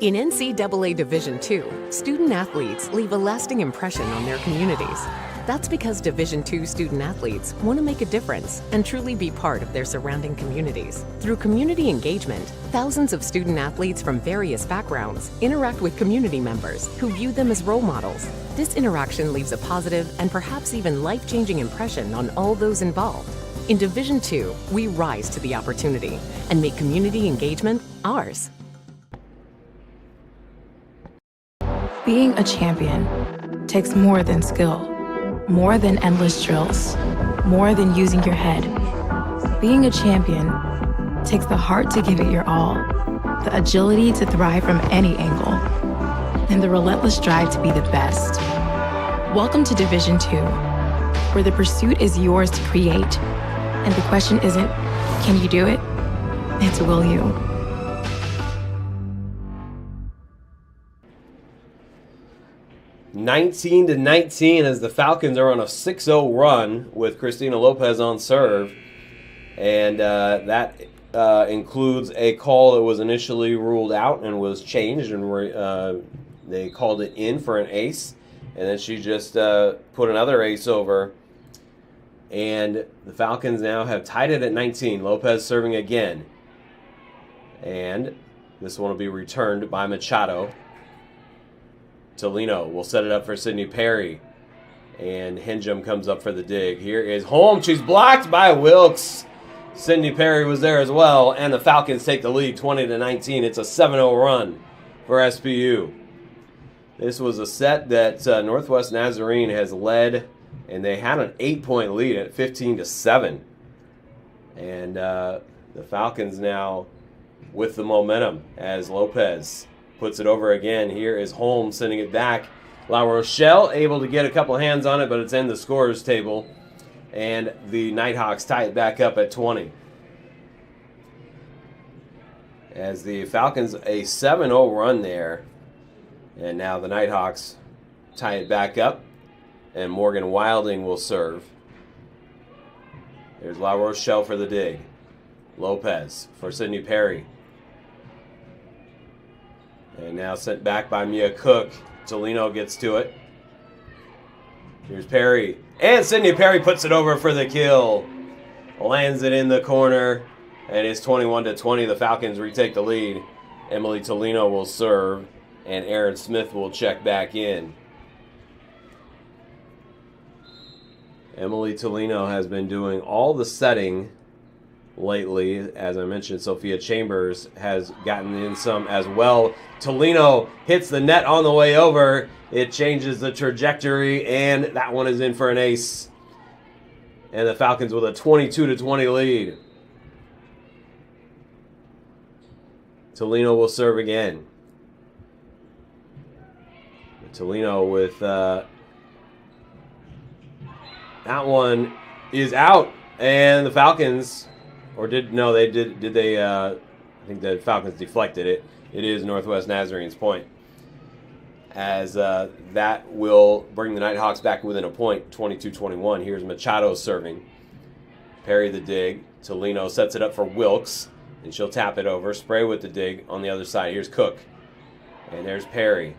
In NCAA Division II, student athletes leave a lasting impression on their communities. That's because Division II student athletes want to make a difference and truly be part of their surrounding communities. Through community engagement, thousands of student athletes from various backgrounds interact with community members who view them as role models. This interaction leaves a positive and perhaps even life-changing impression on all those involved. In Division II, we rise to the opportunity and make community engagement ours. Being a champion takes more than skill. More than endless drills, more than using your head. Being a champion takes the heart to give it your all, the agility to thrive from any angle, and the relentless drive to be the best. Welcome to Division II, where the pursuit is yours to create, and the question isn't, can you do it? It's, will you? 19-19 as the Falcons are on a 6-0 run with Christina Lopez on serve. And that includes a call that was initially ruled out and was changed, and they called it in for an ace. And then she just put another ace over. And the Falcons now have tied it at 19. Lopez serving again. And this one will be returned by Machado. Tolino will set it up for Sydney Perry. And Henjum comes up for the dig. Here is Holmes. She's blocked by Wilkes. Sydney Perry was there as well. And the Falcons take the lead 20-19. It's a 7-0 run for SPU. This was a set that Northwest Nazarene has led. And they had an 8-point lead at 15-7. And the Falcons now with the momentum as Lopez puts it over again. Here is Holmes sending it back. La Rochelle able to get a couple hands on it, but it's in the scorer's table. And the Nighthawks tie it back up at 20. As the Falcons, a 7-0 run there. And now the Nighthawks tie it back up. And Morgan Wilding will serve. There's La Rochelle for the dig. Lopez for Sydney Perry. And now sent back by Mia Cook. Tolino gets to it. Here's Perry. And Sydney Perry puts it over for the kill. Lands it in the corner. And it's 21-20. The Falcons retake the lead. Emily Tolino will serve. And Aaron Smith will check back in. Emily Tolino has been doing all the setting lately. As I mentioned, Sophia Chambers has gotten in some as well. Tolino hits the net on the way over. It changes the trajectory, and that one is in for an ace. And the Falcons with a 22-20 lead. Tolino will serve again. Tolino with that one is out, and the Falcons, or did they? I think the Falcons deflected it. It is Northwest Nazarene's point, as that will bring the Nighthawks back within a point, 22-21. Here's Machado serving. Perry the dig. Tolino sets it up for Wilkes. And she'll tap it over. Spray with the dig on the other side. Here's Cook. And there's Perry.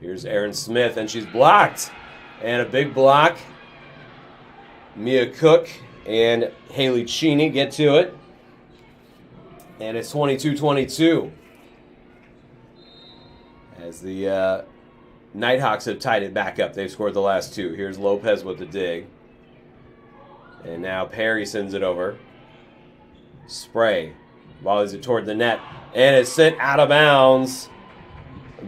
Here's Erin Smith, and she's blocked. And a big block. Mia Cook and Haley Cheney get to it. And it's 22-22. As the Nighthawks have tied it back up. They've scored the last two. Here's Lopez with the dig. And now Perry sends it over. Spray volleys it toward the net. And it's sent out of bounds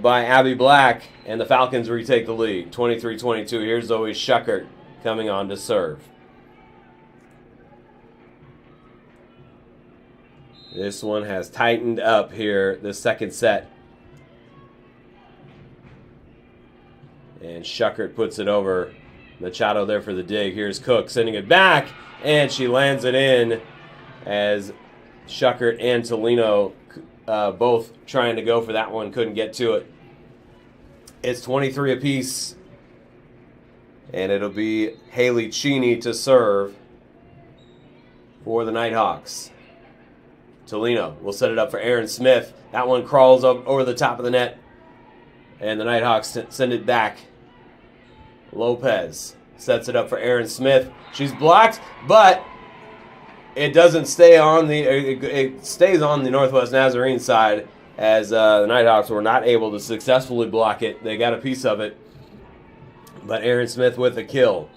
by Abby Black. And the Falcons retake the lead. 23-22. Here's Zoe Schuckert coming on to serve. This one has tightened up here, the second set. And Schuckert puts it over. Machado there for the dig. Here's Cook sending it back. And she lands it in as Schuckert and Tolino both trying to go for that one. Couldn't get to it. It's 23 apiece. And it'll be Haley Cheney to serve for the Nighthawks. Tolino will set it up for Erin Smith. That one crawls up over the top of the net. And the Nighthawks send it back. Lopez sets it up for Erin Smith. She's blocked, but it doesn't stay on the. It stays on the Northwest Nazarene side as the Nighthawks were not able to successfully block it. They got a piece of it, but Erin Smith with a kill,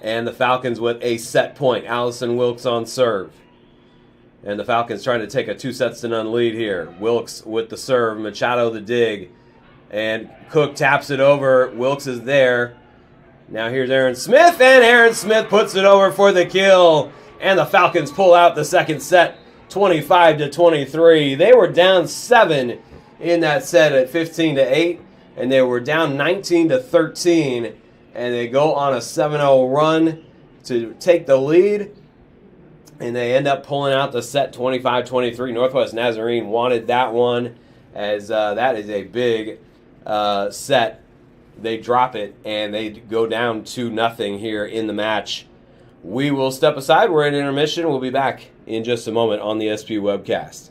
and the Falcons with a set point. Allison Wilkes on serve. And the Falcons trying to take a 2-0 lead here. Wilkes with the serve. Machado the dig. And Cook taps it over. Wilkes is there. Now here's Erin Smith. And Erin Smith puts it over for the kill. And the Falcons pull out the second set. 25-23. They were down 7 in that set at 15-8. And they were down 19-13. And they go on a 7-0 run to take the lead. And they end up pulling out the set 25-23. Northwest Nazarene wanted that one as that is a big set. They drop it, and they go down 2-0 here in the match. We will step aside. We're at intermission. We'll be back in just a moment on the SPU webcast.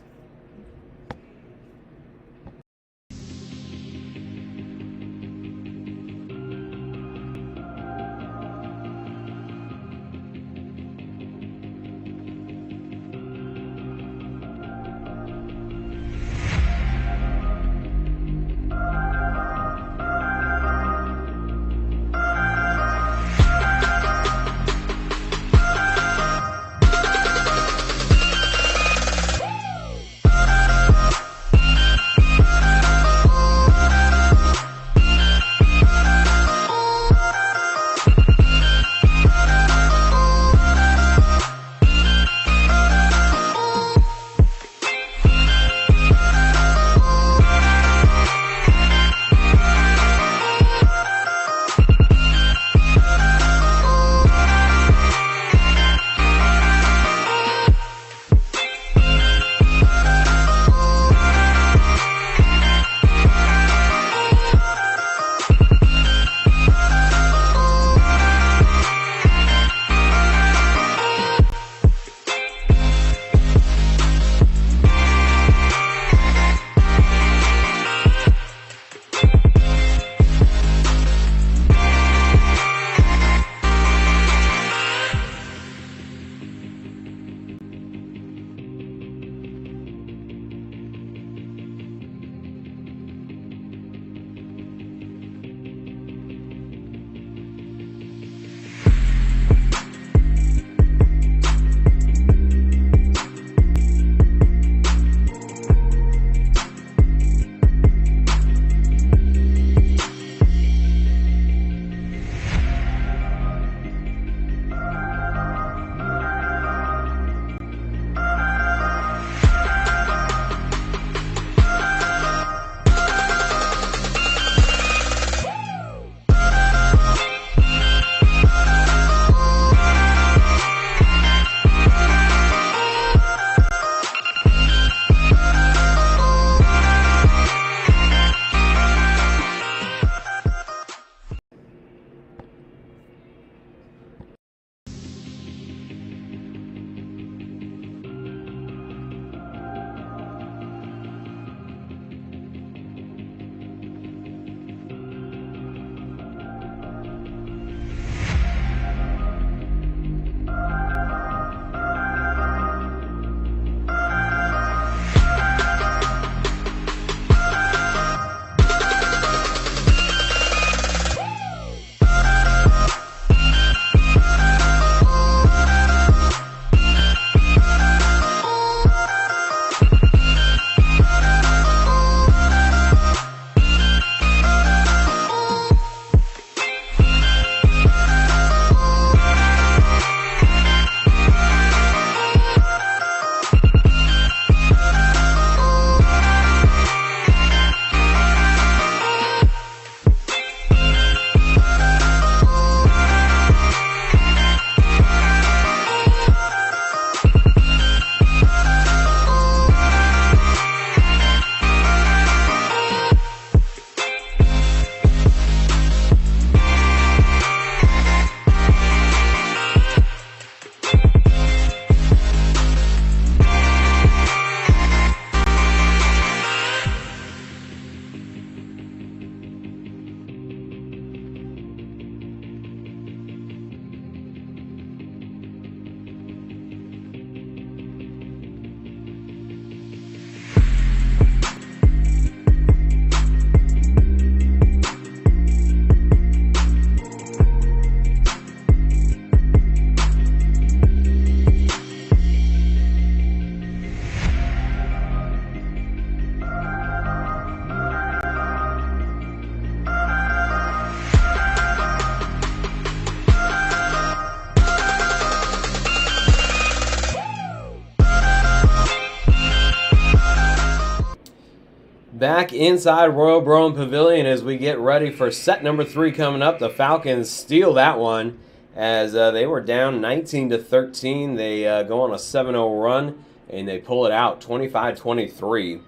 Back inside Royal Brown Pavilion as we get ready for set number 3 coming up. The Falcons steal that one as they were down 19-13. They go on a 7-0 run and they pull it out 25-23.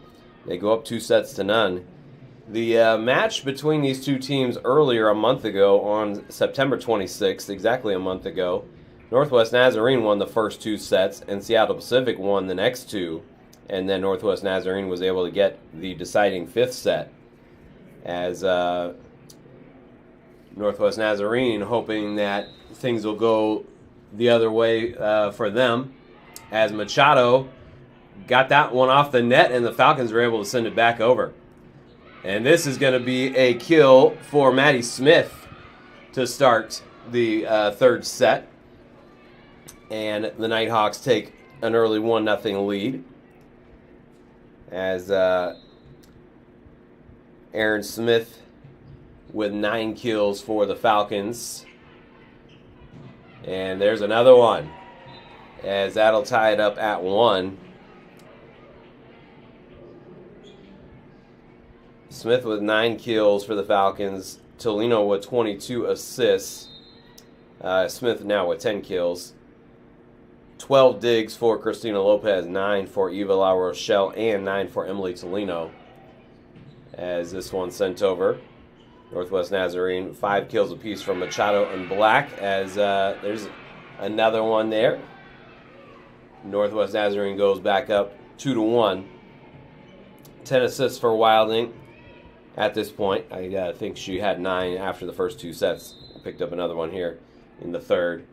They go up 2-0. The match between these two teams earlier a month ago on September 26th, exactly a month ago, Northwest Nazarene won the first 2 sets and Seattle Pacific won the next 2. And then Northwest Nazarene was able to get the deciding 5th set as Northwest Nazarene hoping that things will go the other way for them as Machado got that one off the net and the Falcons were able to send it back over. And this is going to be a kill for Maddie Smith to start the 3rd set. And the Nighthawks take an early 1-0 lead. As Aaron Smith with 9 kills for the Falcons. And there's another one, as that'll tie it up at 1. Smith with 9 kills for the Falcons. Tolino with 22 assists. Smith now with 10 kills. 12 digs for Christina Lopez, 9 for Eva La Rochelle, and 9 for Emily Tolino. As this one sent over. Northwest Nazarene, 5 kills apiece from Machado and Black, as there's another one there. Northwest Nazarene goes back up 2-1. 10 assists for Wilding at this point. I think she had 9 after the first 2 sets. Picked up another one here in the 3rd.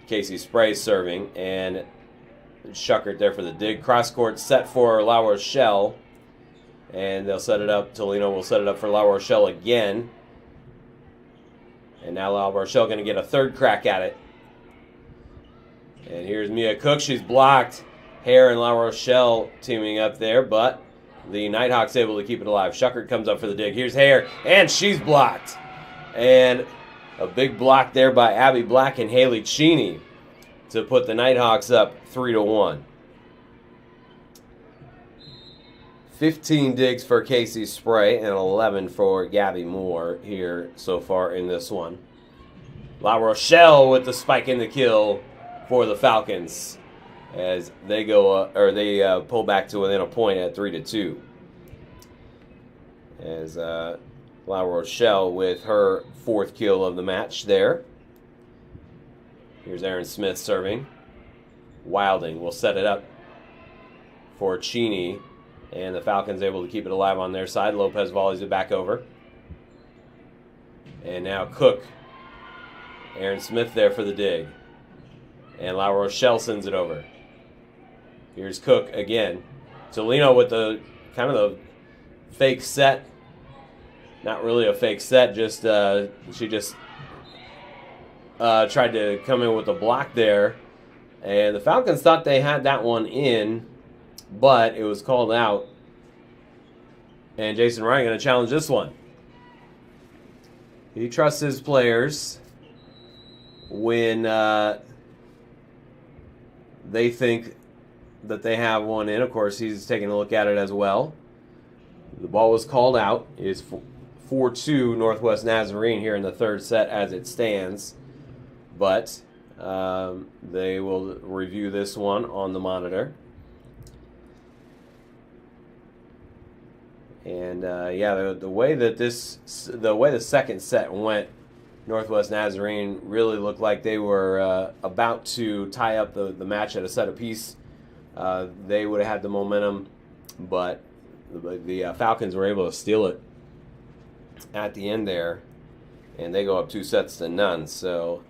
Casey Spray serving, and Schuckert there for the dig. Cross court set for La Rochelle, and they'll set it up. Tolino will set it up for La Rochelle again. And now La Rochelle going to get a 3rd crack at it. And here's Mia Cook. She's blocked. Hare and La Rochelle teaming up there, but the Nighthawks able to keep it alive. Schuckert comes up for the dig. Here's Hare, and she's blocked. And a big block there by Abby Black and Haley Cheney to put the Nighthawks up 3-1. 15 digs for Casey Spray and 11 for Gabby Moore here so far in this one. La Rochelle with the spike in the kill for the Falcons as they go they pull back to within a point at 3-2. As La Rochelle with her 4th kill of the match there. Here's Aaron Smith serving. Wilding will set it up for Cheney. And the Falcons able to keep it alive on their side. Lopez volleys it back over. And now Cook. Aaron Smith there for the dig. And La Rochelle sends it over. Here's Cook again. Tolino with the kind of the fake set. Not really a fake set, just she just tried to come in with a block there. And the Falcons thought they had that one in, but it was called out. And Jason Ryan going to challenge this one. He trusts his players when they think that they have one in. Of course, he's taking a look at it as well. The ball was called out. It's 4-2 Northwest Nazarene here in the 3rd set as it stands. But they will review this one on the monitor. And the way that the 2nd set went, Northwest Nazarene really looked like they were about to tie up the match at a set apiece. They would have had the momentum, but the Falcons were able to steal it at the end there, and they go up 2-0. So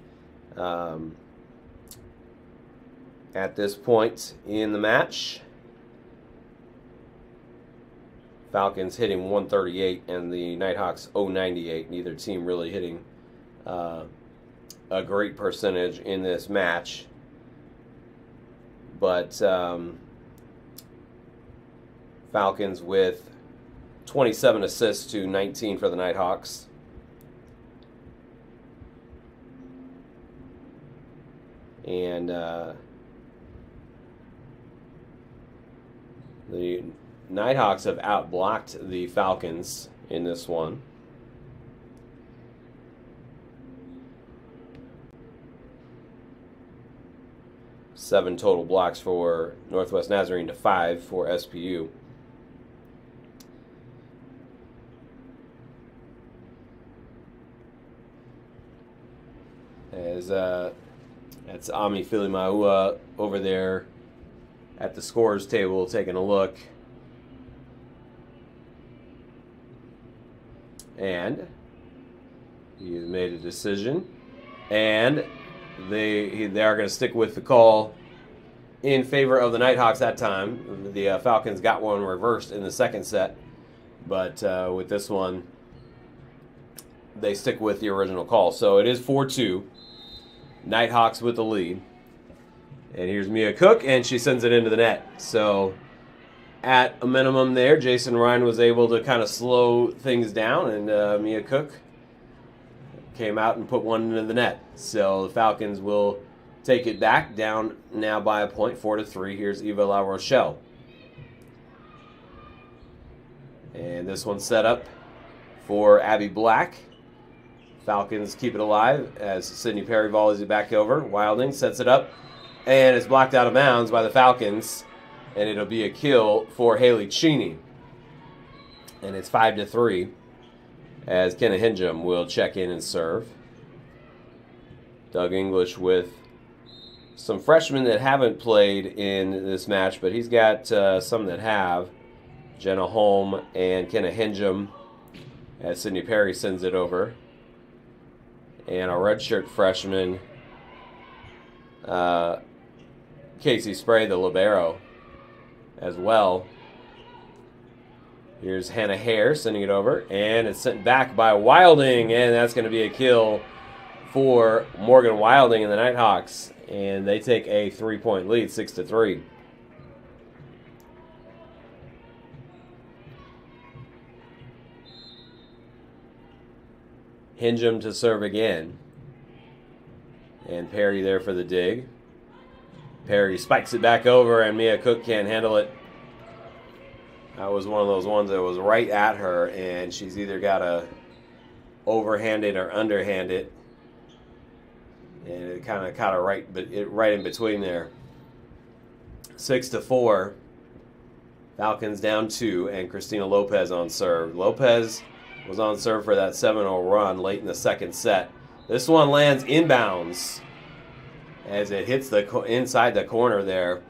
at this point in the match, Falcons hitting 138 and the Nighthawks 098. Neither team really hitting a great percentage in this match. But Falcons with 27 assists to 19 for the Nighthawks. And the Nighthawks have outblocked the Falcons in this one. Seven total blocks for Northwest Nazarene to 5 for SPU. As that's Ami Filimaua over there at the scores table taking a look. And he has made a decision. And they are going to stick with the call in favor of the Nighthawks that time. The Falcons got one reversed in the second set. But with this one, they stick with the original call. So it is 4-2. Nighthawks with the lead. And here's Mia Cook, and she sends it into the net. So at a minimum there, Jason Ryan was able to kind of slow things down, and Mia Cook came out and put one into the net. So the Falcons will take it back, down now by a point, 4-3. Here's Eva La Rochelle. And this one's set up for Abby Black. Falcons keep it alive as Sydney Perry volleys it back over. Wilding sets it up, and it's blocked out of bounds by the Falcons, and it'll be a kill for Haley Cheney. And it's 5-3 as Kenna Hingham will check in and serve. Doug English with some freshmen that haven't played in this match, but he's got some that have. Jenna Holm and Kenna Hingham as Sydney Perry sends it over. And a redshirt freshman, Casey Spray, the libero, as well. Here's Hannah Hare sending it over, and it's sent back by Wilding, and that's going to be a kill for Morgan Wilding and the Nighthawks, and they take a 3-point lead, 6-3. Hingham to serve again. And Perry there for the dig. Perry spikes it back over, and Mia Cook can't handle it. That was one of those ones that was right at her, and she's either got to overhand it or underhand it. And it kind of caught her right in between there. 6-4. Falcons down 2, and Christina Lopez on serve. Lopez was on serve for that 7-0 run late in the second set. This one lands inbounds as it hits the inside the corner there.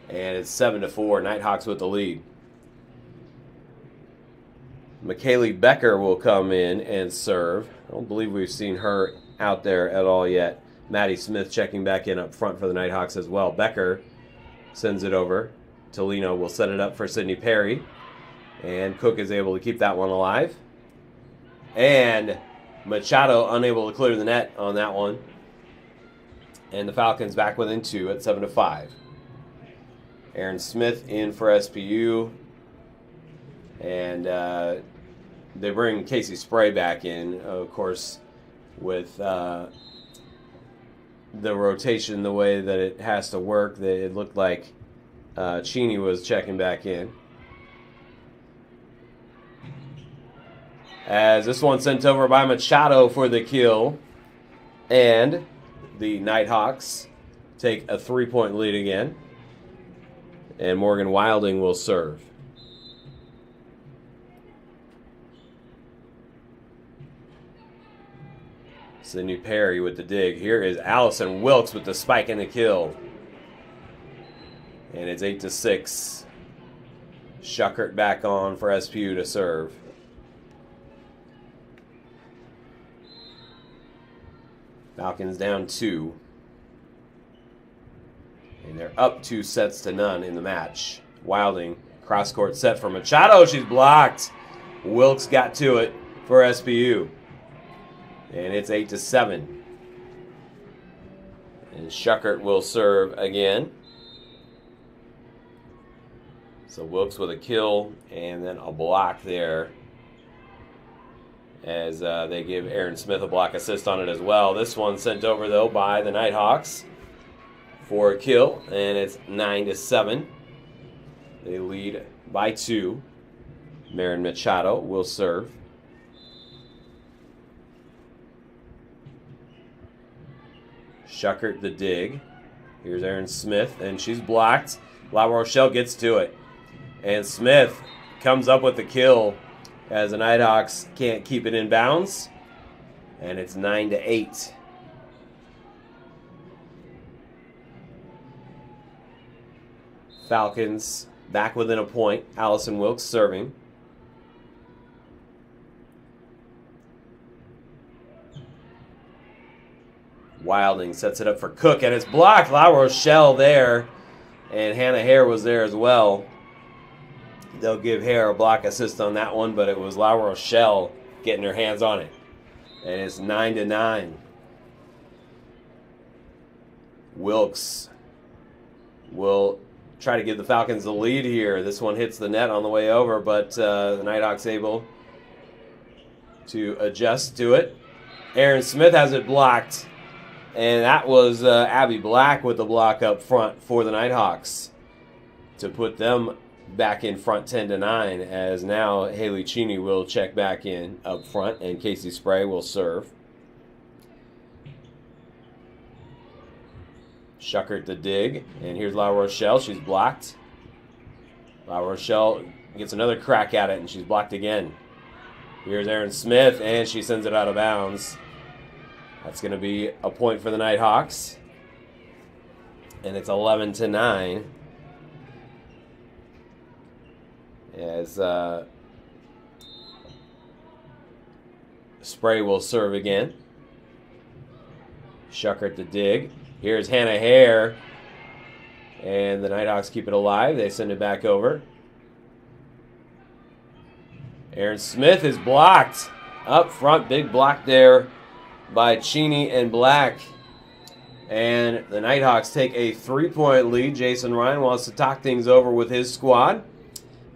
And it's 7-4. Nighthawks with the lead. McKaylee Becker will come in and serve. I don't believe we've seen her out there at all yet. Maddie Smith checking back in up front for the Nighthawks as well. Becker sends it over. Tolino will set it up for Sydney Perry. And Cook is able to keep that one alive. And Machado unable to clear the net on that one. And the Falcons back within 2 at 7-5. Aaron Smith in for SPU. And they bring Casey Spray back in, of course, with the rotation the way that it has to work. It looked like Cheney was checking back in. As this one sent over by Machado for the kill. And the Nighthawks take a 3-point lead again. And Morgan Wilding will serve. Sydney Perry with the dig. Here is Allison Wilkes with the spike and the kill. And it's 8-6. Schuckert back on for SPU to serve. Falcons down 2. And they're up 2-0 in the match. Wilding, cross-court set for Machado. She's blocked. Wilkes got to it for SPU. And it's 8-7. And Schuckert will serve again. So Wilkes with a kill and then a block there. As they give Aaron Smith a block assist on it as well. This one sent over, though, by the Nighthawks for a kill, and it's 9-7. They lead by 2. Marin Machado will serve. Shuckert the dig. Here's Aaron Smith, and she's blocked. La Rochelle gets to it. And Smith comes up with the kill as the Nighthawks can't keep it in bounds. And it's 9-8. Falcons back within a point. Allison Wilkes serving. Wilding sets it up for Cook, and it's blocked. La Rochelle there, and Hannah Hare was there as well. They'll give Hare a block assist on that one, but it was La Rochelle getting her hands on it. And it's 9-9. Wilkes will try to give the Falcons the lead here. This one hits the net on the way over, but the Nighthawks able to adjust to it. Aaron Smith has it blocked, and that was Abby Black with the block up front for the Nighthawks to put them back in front 10-9, as now Haley Cheney will check back in up front, and Casey Spray will serve. Shuckert the dig, and here's La Rochelle. She's blocked. La Rochelle gets another crack at it, and she's blocked again. Here's Aaron Smith, and she sends it out of bounds. That's going to be a point for the Nighthawks. And it's 11-9. As Spray will serve again. Shuckert the dig. Here's Hannah Hare. And the Nighthawks keep it alive. They send it back over. Aaron Smith is blocked. Up front, big block there by Cheney and Black. And the Nighthawks take a 3-point lead. Jason Ryan wants to talk things over with his squad.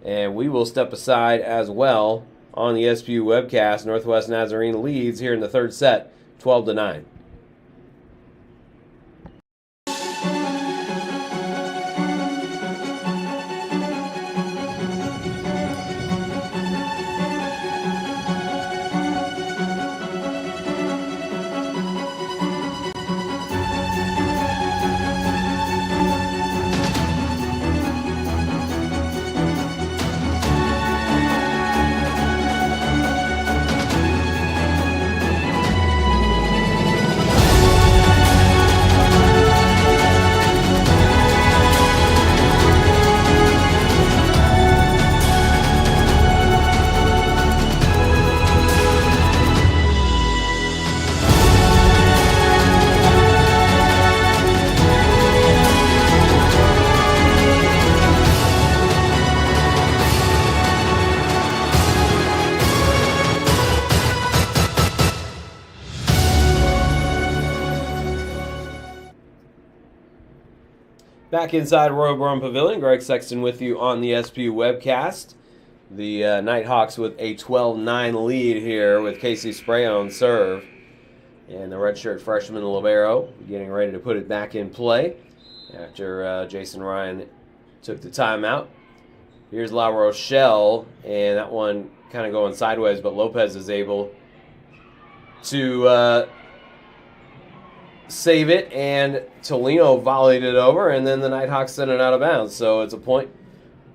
And we will step aside as well on the SPU webcast. Northwest Nazarene leads here in the third set, 12-9. Back inside Royal Brown Pavilion, Greg Sexton with you on the SPU webcast. The Nighthawks with a 12-9 lead here with Casey Spray on serve. And the redshirt freshman libero getting ready to put it back in play after Jason Ryan took the timeout. Here's La Rochelle, and that one kind of going sideways, but Lopez is able to save it, and Tolino volleyed it over, and then the Nighthawks sent it out of bounds. So it's a point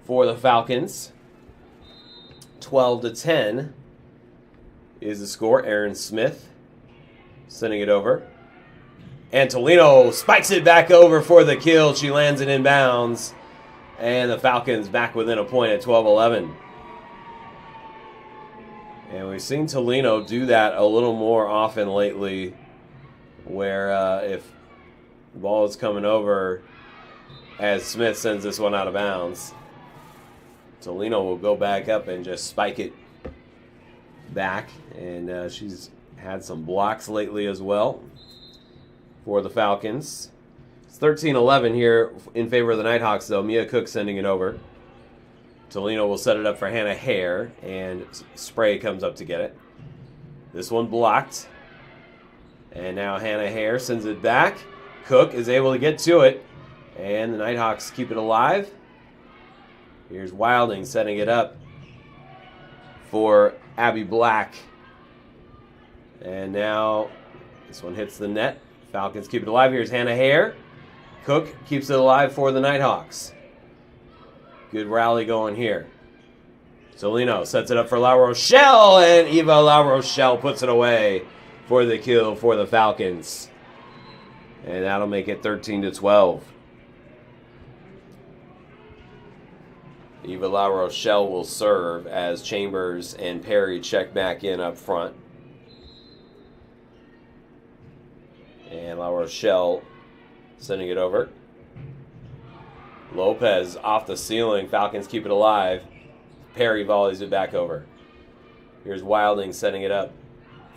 for the Falcons. 12-10 is the score. Aaron Smith sending it over. And Tolino spikes it back over for the kill. She lands it in bounds. And the Falcons back within a point at 12-11. And we've seen Tolino do that a little more often lately, where if the ball is coming over as Smith sends this one out of bounds, Tolino will go back up and just spike it back. And she's had some blocks lately as well for the Falcons. It's 13-11 here in favor of the Nighthawks, though. Mia Cook sending it over. Tolino will set it up for Hannah Hare, and Spray comes up to get it. This one blocked. And now Hannah Hare sends it back. Cook is able to get to it. And the Nighthawks keep it alive. Here's Wilding setting it up for Abby Black. And now this one hits the net. Falcons keep it alive. Here's Hannah Hare. Cook keeps it alive for the Nighthawks. Good rally going here. Solino sets it up for La Rochelle, and Eva La Rochelle puts it away for the kill for the Falcons. And that'll make it 13-12. Eva La Rochelle will serve as Chambers and Perry check back in up front. And La Rochelle sending it over. Lopez off the ceiling. Falcons keep it alive. Perry volleys it back over. Here's Wilding setting it up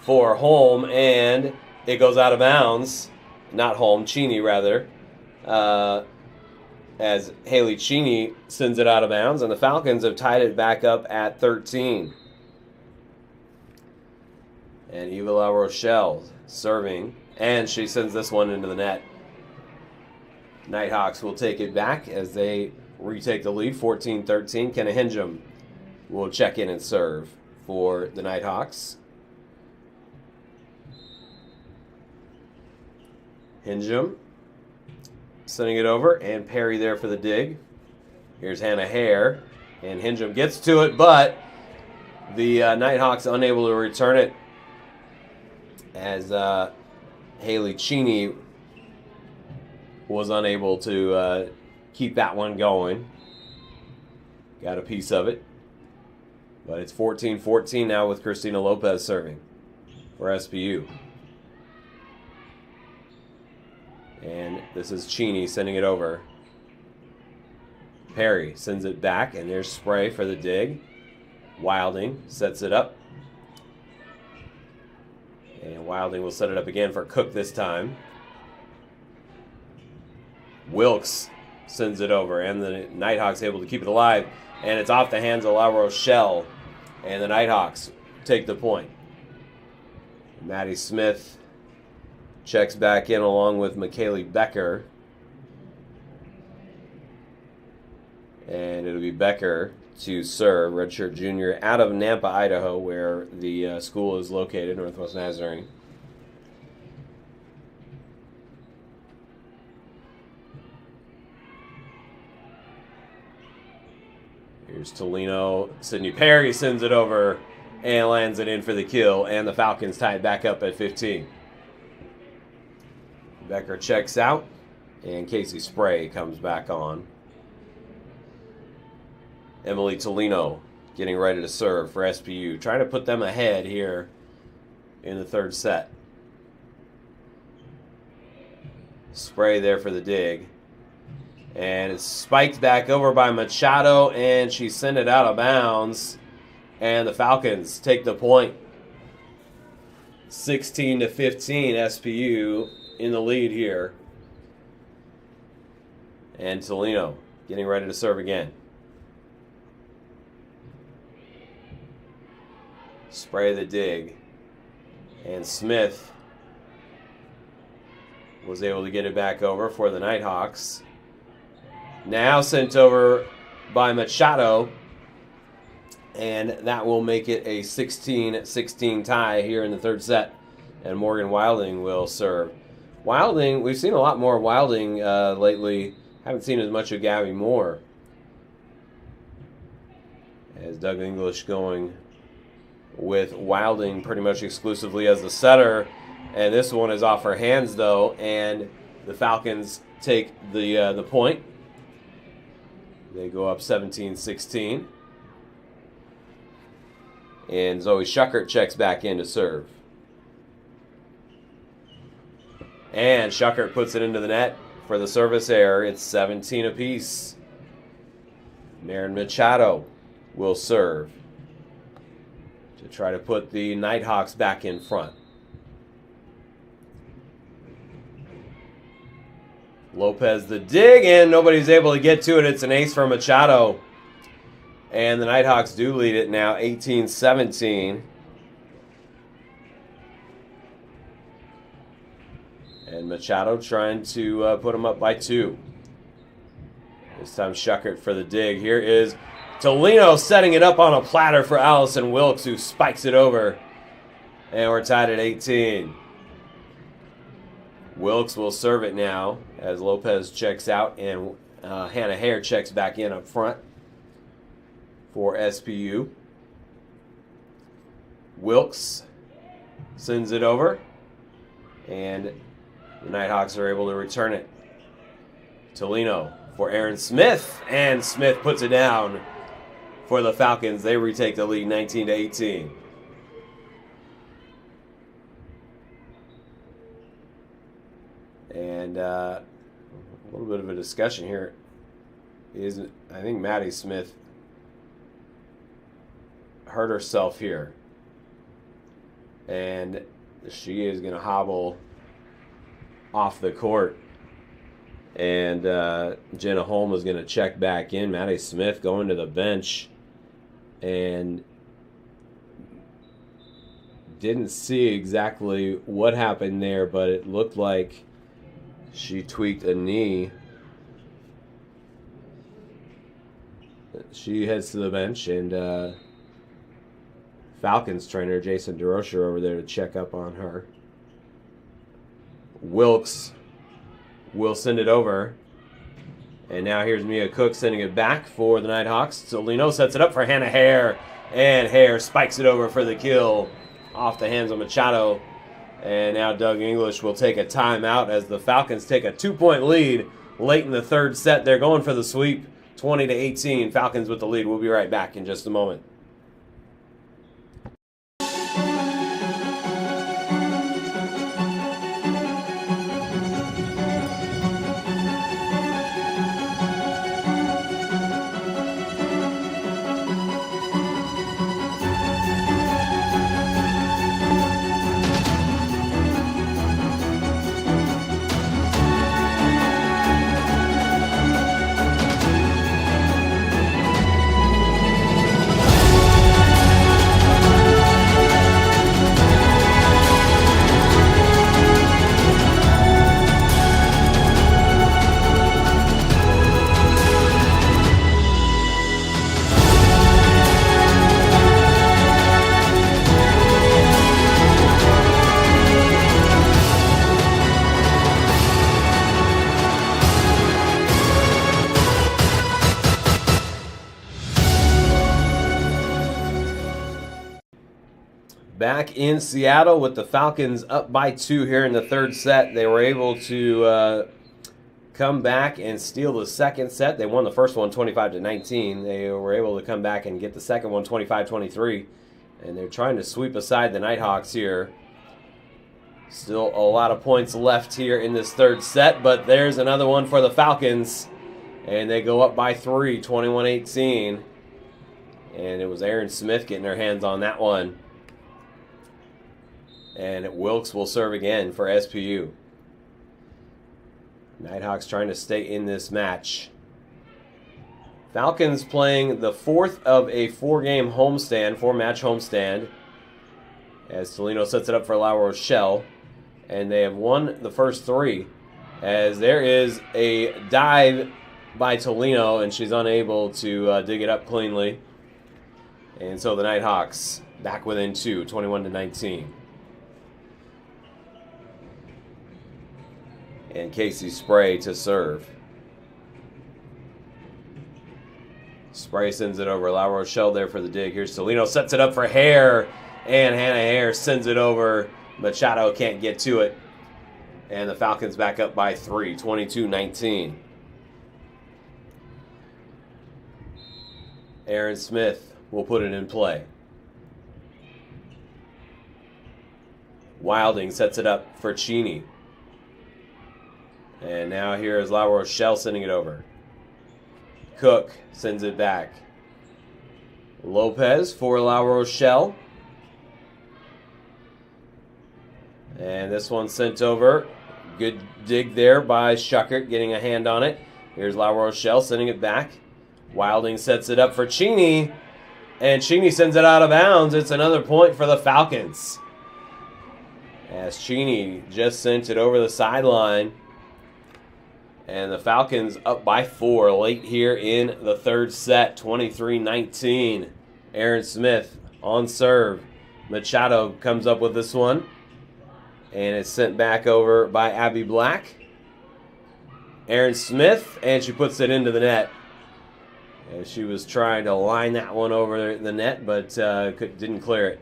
for Holm, and it goes out of bounds. Not Holm, Cheney rather. As Haley Cheney sends it out of bounds, and the Falcons have tied it back up at 13. And Eva La Rochelle serving, and she sends this one into the net. Nighthawks will take it back as they retake the lead, 14-13. Kenna Hingham will check in and serve for the Nighthawks. Hingham sending it over, and Perry there for the dig. Here's Hannah Hare, and Hingham gets to it, but the Nighthawks unable to return it as Haley Cheney was unable to keep that one going. Got a piece of it. But it's 14-14 now with Christina Lopez serving for SPU. And this is Cheney sending it over. Perry sends it back, and there's Spray for the dig. Wilding sets it up. And Wilding will set it up again for Cook this time. Wilkes sends it over, and the Nighthawks able to keep it alive. And it's off the hands of La Rochelle. And the Nighthawks take the point. Maddie Smith checks back in along with McKaylee Becker. And it'll be Becker to serve, redshirt junior, out of Nampa, Idaho, where the school is located, Northwest Nazarene. Here's Tolino. Sydney Perry sends it over and lands it in for the kill, and the Falcons tie it back up at 15. Becker checks out, and Casey Spray comes back on. Emily Tolino getting ready to serve for SPU, trying to put them ahead here in the third set. Spray there for the dig. And it's spiked back over by Machado, and she sent it out of bounds. And the Falcons take the point. 16-15, SPU in the lead here. And Tolino getting ready to serve again. Spray the dig. And Smith was able to get it back over for the Nighthawks. Now sent over by Machado. And that will make it a 16-16 tie here in the third set. And Morgan Wilding will serve. Wilding, we've seen a lot more Wilding lately. Haven't seen as much of Gabby Moore. As Doug English going with Wilding pretty much exclusively as the setter. And this one is off her hands, though. And the Falcons take the point. They go up 17-16. And Zoe Schuckert checks back in to serve. And Schuckert puts it into the net for the service error. It's 17 apiece. Marin Machado will serve to try to put the Nighthawks back in front. Lopez the dig, and nobody's able to get to it. It's an ace for Machado. And the Nighthawks do lead it now, 18-17. And Machado trying to put them up by 2. This time Schuckert for the dig. Here is Tolino setting it up on a platter for Allison Wilkes, who spikes it over. And we're tied at 18. Wilkes will serve it now as Lopez checks out and Hannah Hare checks back in up front for SPU. Wilkes sends it over, and the Nighthawks are able to return it. Tolino for Aaron Smith, and Smith puts it down for the Falcons. They retake the lead 19-18. And a little bit of a discussion here is, I think Maddie Smith hurt herself here. And she is going to hobble off the court. And Jenna Holm is going to check back in. Maddie Smith going to the bench. And didn't see exactly what happened there, but it looked like she tweaked a knee. She heads to the bench, and Falcons trainer Jason DeRocher over there to check up on her. Wilkes will send it over. And now here's Mia Cook sending it back for the Nighthawks. Tolino sets it up for Hannah Hare. And Hare spikes it over for the kill off the hands of Machado. And now Doug English will take a timeout as the Falcons take a 2-point lead late in the third set. They're going for the sweep, 20-18. Falcons with the lead. We'll be right back in just a moment. Back in Seattle with the Falcons up by 2 here in the third set. They were able to come back and steal the second set. They won the first one 25-19. They were able to come back and get the second one 25-23. And they're trying to sweep aside the Nighthawks here. Still a lot of points left here in this third set, but there's another one for the Falcons. And they go up by 3, 21-18. And it was Aaron Smith getting her hands on that one. And Wilkes will serve again for SPU. Nighthawks trying to stay in this match. Falcons playing the fourth of a 4-game homestand, 4-match homestand. As Tolino sets it up for La Rochelle. And they have won the first 3. As there is a dive by Tolino, and she's unable to dig it up cleanly. And so the Nighthawks back within 2, 21-19. And Casey Spray to serve. Spray sends it over. La Rochelle there for the dig. Here's Tolino, sets it up for Hare. And Hannah Hare sends it over. Machado can't get to it. And the Falcons back up by 3, 22-19. Aaron Smith will put it in play. Wilding sets it up for Cheney. And now here is La Rochelle sending it over. Cook sends it back. Lopez for La Rochelle. And this one sent over. Good dig there by Schuckert, getting a hand on it. Here's La Rochelle sending it back. Wilding sets it up for Cheney. And Cheney sends it out of bounds. It's another point for the Falcons. As Cheney just sent it over the sideline. And the Falcons up by 4 late here in the third set, 23-19. Aaron Smith on serve. Machado comes up with this one. And it's sent back over by Abby Black. Aaron Smith, and she puts it into the net. And she was trying to line that one over the net, but didn't clear it.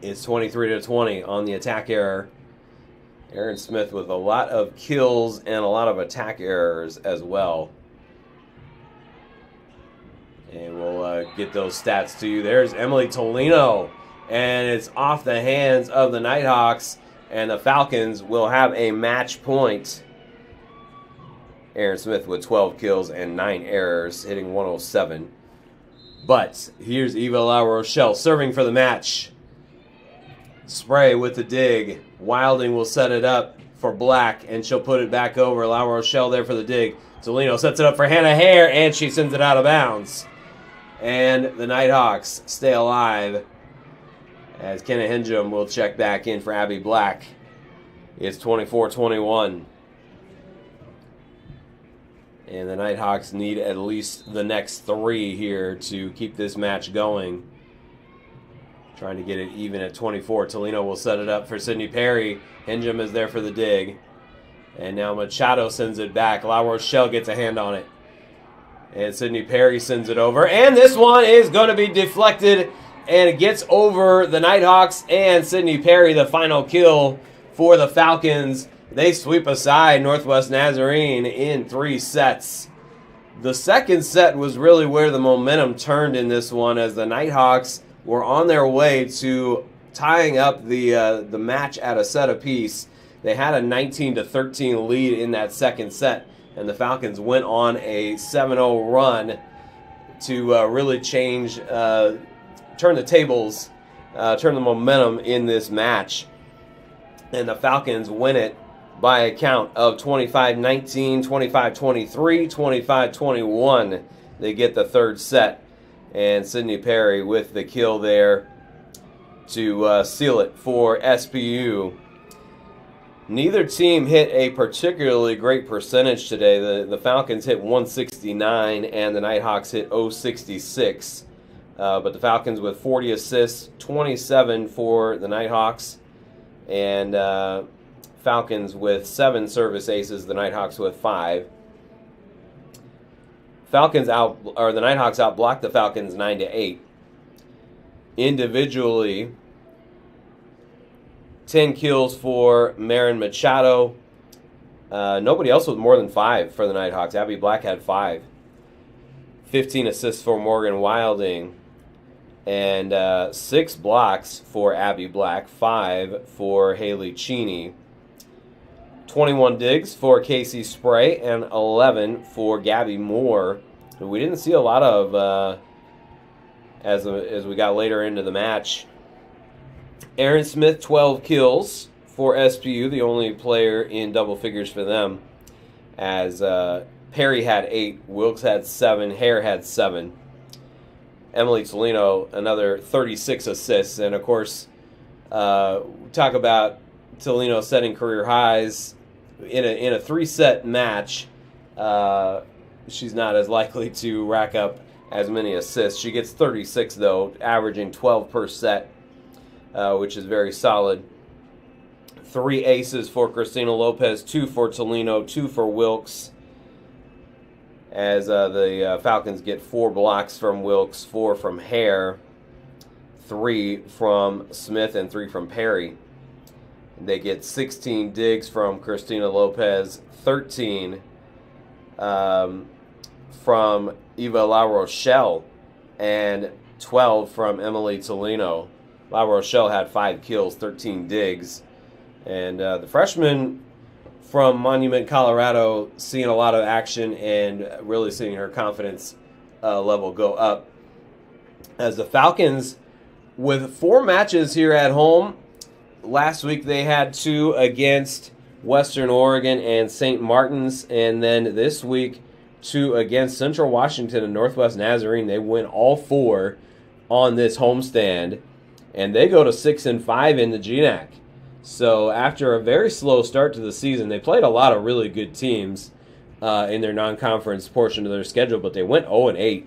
It's 23-20 on the attack error. Aaron Smith with a lot of kills and a lot of attack errors as well. And we'll get those stats to you. There's Emily Tolino. And it's off the hands of the Nighthawks. And the Falcons will have a match point. Aaron Smith with 12 kills and 9 errors, hitting 107. But here's Eva La Rochelle serving for the match. Spray with the dig. Wilding will set it up for Black, and she'll put it back over. La Rochelle there for the dig. Tolino sets it up for Hannah Hare, and she sends it out of bounds. And the Nighthawks stay alive as Kenna Hinjum will check back in for Abby Black. It's 24-21. And the Nighthawks need at least the next 3 here to keep this match going. Trying to get it even at 24. Tolino will set it up for Sydney Perry. Hinjum is there for the dig. And now Machado sends it back. La Rochelle gets a hand on it. And Sydney Perry sends it over. And this one is going to be deflected. And it gets over the Nighthawks and Sydney Perry, the final kill for the Falcons. They sweep aside Northwest Nazarene in 3 sets. The second set was really where the momentum turned in this one, as the Nighthawks were on their way to tying up the match at a set apiece. They had a 19-13 lead in that second set, and the Falcons went on a 7-0 run to really change, turn the tables, turn the momentum in this match. And the Falcons win it by a count of 25-19, 25-23, 25-21. They get the third set. And Sydney Perry with the kill there to seal it for SPU. Neither team hit a particularly great percentage today. The Falcons hit 169 and the Nighthawks hit 066. But the Falcons with 40 assists, 27 for the Nighthawks. And Falcons with 7 service aces, the Nighthawks with 5. The Nighthawks outblocked the Falcons 9-8. Individually, 10 kills for Marin Machado. Nobody else with more than 5 for the Nighthawks. Abby Black had 5. 15 assists for Morgan Wilding. And 6 blocks for Abby Black. 5 for Haley Cheney. 21 digs for Casey Spray and 11 for Gabby Moore, who we didn't see a lot of as we got later into the match. Aaron Smith, 12 kills for SPU, the only player in double figures for them, as Perry had 8, Wilkes had 7, Hare had 7. Emily Tolino, another 36 assists, and of course, talk about Tolino setting career highs. In a 3-set match, she's not as likely to rack up as many assists. She gets 36, though, averaging 12 per set, which is very solid. 3 aces for Christina Lopez, 2 for Tolino, 2 for Wilkes, as the Falcons get 4 blocks from Wilkes, 4 from Hare, 3 from Smith, and 3 from Perry. They get 16 digs from Christina Lopez, 13 from Eva La Rochelle, and 12 from Emily Tolino. La Rochelle had 5 kills, 13 digs. And the freshman from Monument, Colorado, seeing a lot of action and really seeing her confidence level go up. As the Falcons, with 4 matches here at home, last week they had 2 against Western Oregon and St. Martin's, and then this week 2 against Central Washington and Northwest Nazarene. They win all 4 on this homestand, and they go to 6-5 in the GNAC. So after a very slow start to the season, they played a lot of really good teams in their non-conference portion of their schedule, but they went 0-8.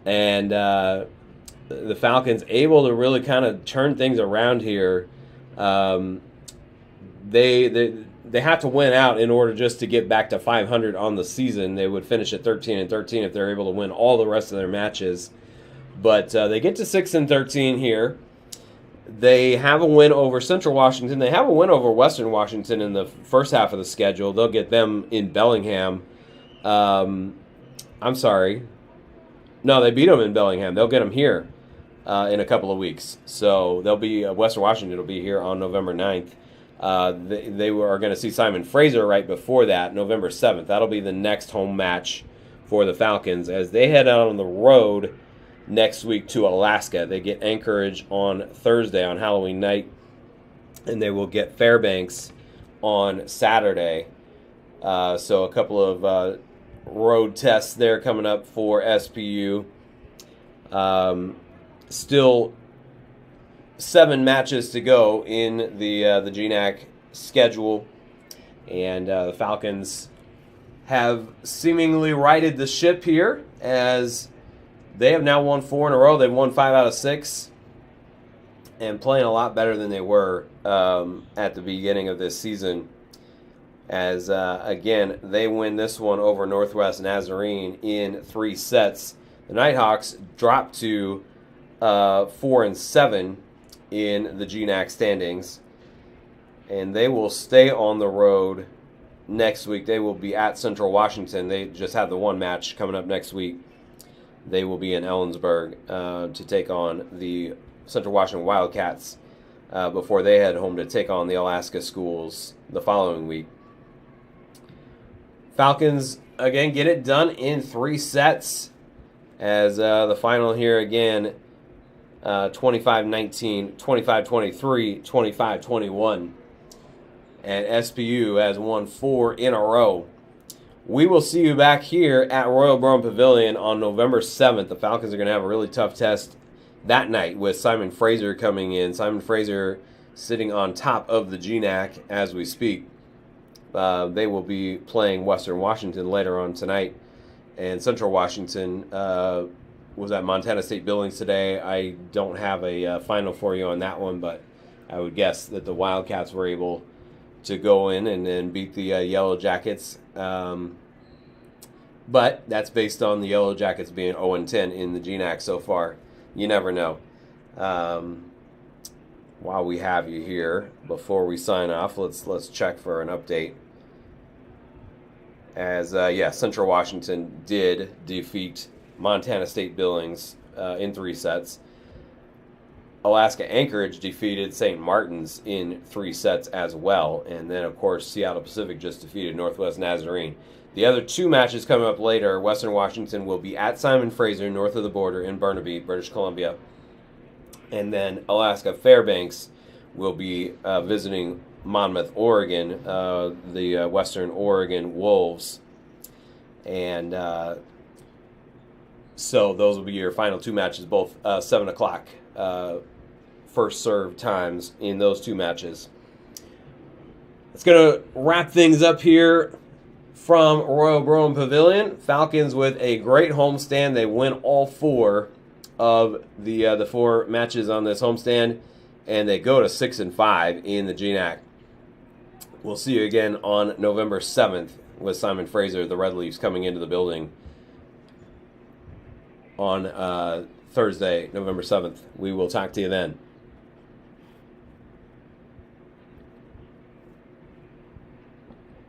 And the Falcons able to really kind of turn things around here. They have to win out in order just to get back to 500 on the season. They would finish at 13-13 if they're able to win all the rest of their matches. But they get to 6-13 here. They have a win over Central Washington. They have a win over Western Washington in the first half of the schedule. They'll get them in Bellingham. I'm sorry. No, they beat them in Bellingham. They'll get them here in a couple of weeks. So they'll be Western Washington will be here on November 9th. They are going to see Simon Fraser right before that, November 7th. That'll be the next home match for the Falcons as they head out on the road next week to Alaska. They get Anchorage on Thursday on Halloween night, and they will get Fairbanks on Saturday. So a couple of road tests there coming up for SPU. Still 7 matches to go in the GNAC schedule, and the Falcons have seemingly righted the ship here as they have now won 4 in a row. They've won 5 out of 6 and playing a lot better than they were at the beginning of this season. As, again, they win this one over Northwest Nazarene in 3 sets. The Nighthawks drop to 4-7 in the GNAC standings. And they will stay on the road next week. They will be at Central Washington. They just have the one match coming up next week. They will be in Ellensburg to take on the Central Washington Wildcats before they head home to take on the Alaska Schools the following week. Falcons, again, get it done in 3 sets as the final here, again, 25-19, 25-23, 25-21. And SPU has won 4 in a row. We will see you back here at Royal Brown Pavilion on November 7th. The Falcons are going to have a really tough test that night with Simon Fraser coming in. Simon Fraser sitting on top of the GNAC as we speak. They will be playing Western Washington later on tonight. And Central Washington was at Montana State Billings today. I don't have a final for you on that one, but I would guess that the Wildcats were able to go in and then beat the Yellow Jackets. But that's based on the Yellow Jackets being 0-10 in the GNAC so far. You never know. While we have you here, before we sign off, let's check for an update. As Central Washington did defeat Montana State Billings in 3 sets. Alaska Anchorage defeated St. Martin's in 3 sets as well. And then, of course, Seattle Pacific just defeated Northwest Nazarene. The other 2 matches coming up later, Western Washington will be at Simon Fraser, north of the border in Burnaby, British Columbia. And then Alaska Fairbanks will be visiting Monmouth, Oregon, the Western Oregon Wolves. And so those will be your final 2 matches, both 7 o'clock first serve times in those 2 matches. It's going to wrap things up here from Royal Brown Pavilion. Falcons with a great homestand. They win all 4 of the 4 matches on this homestand, and they go to 6-5 in the GNAC. We'll see you again on November 7th with Simon Fraser, the Red Leafs, coming into the building on Thursday, November 7th. We will talk to you then.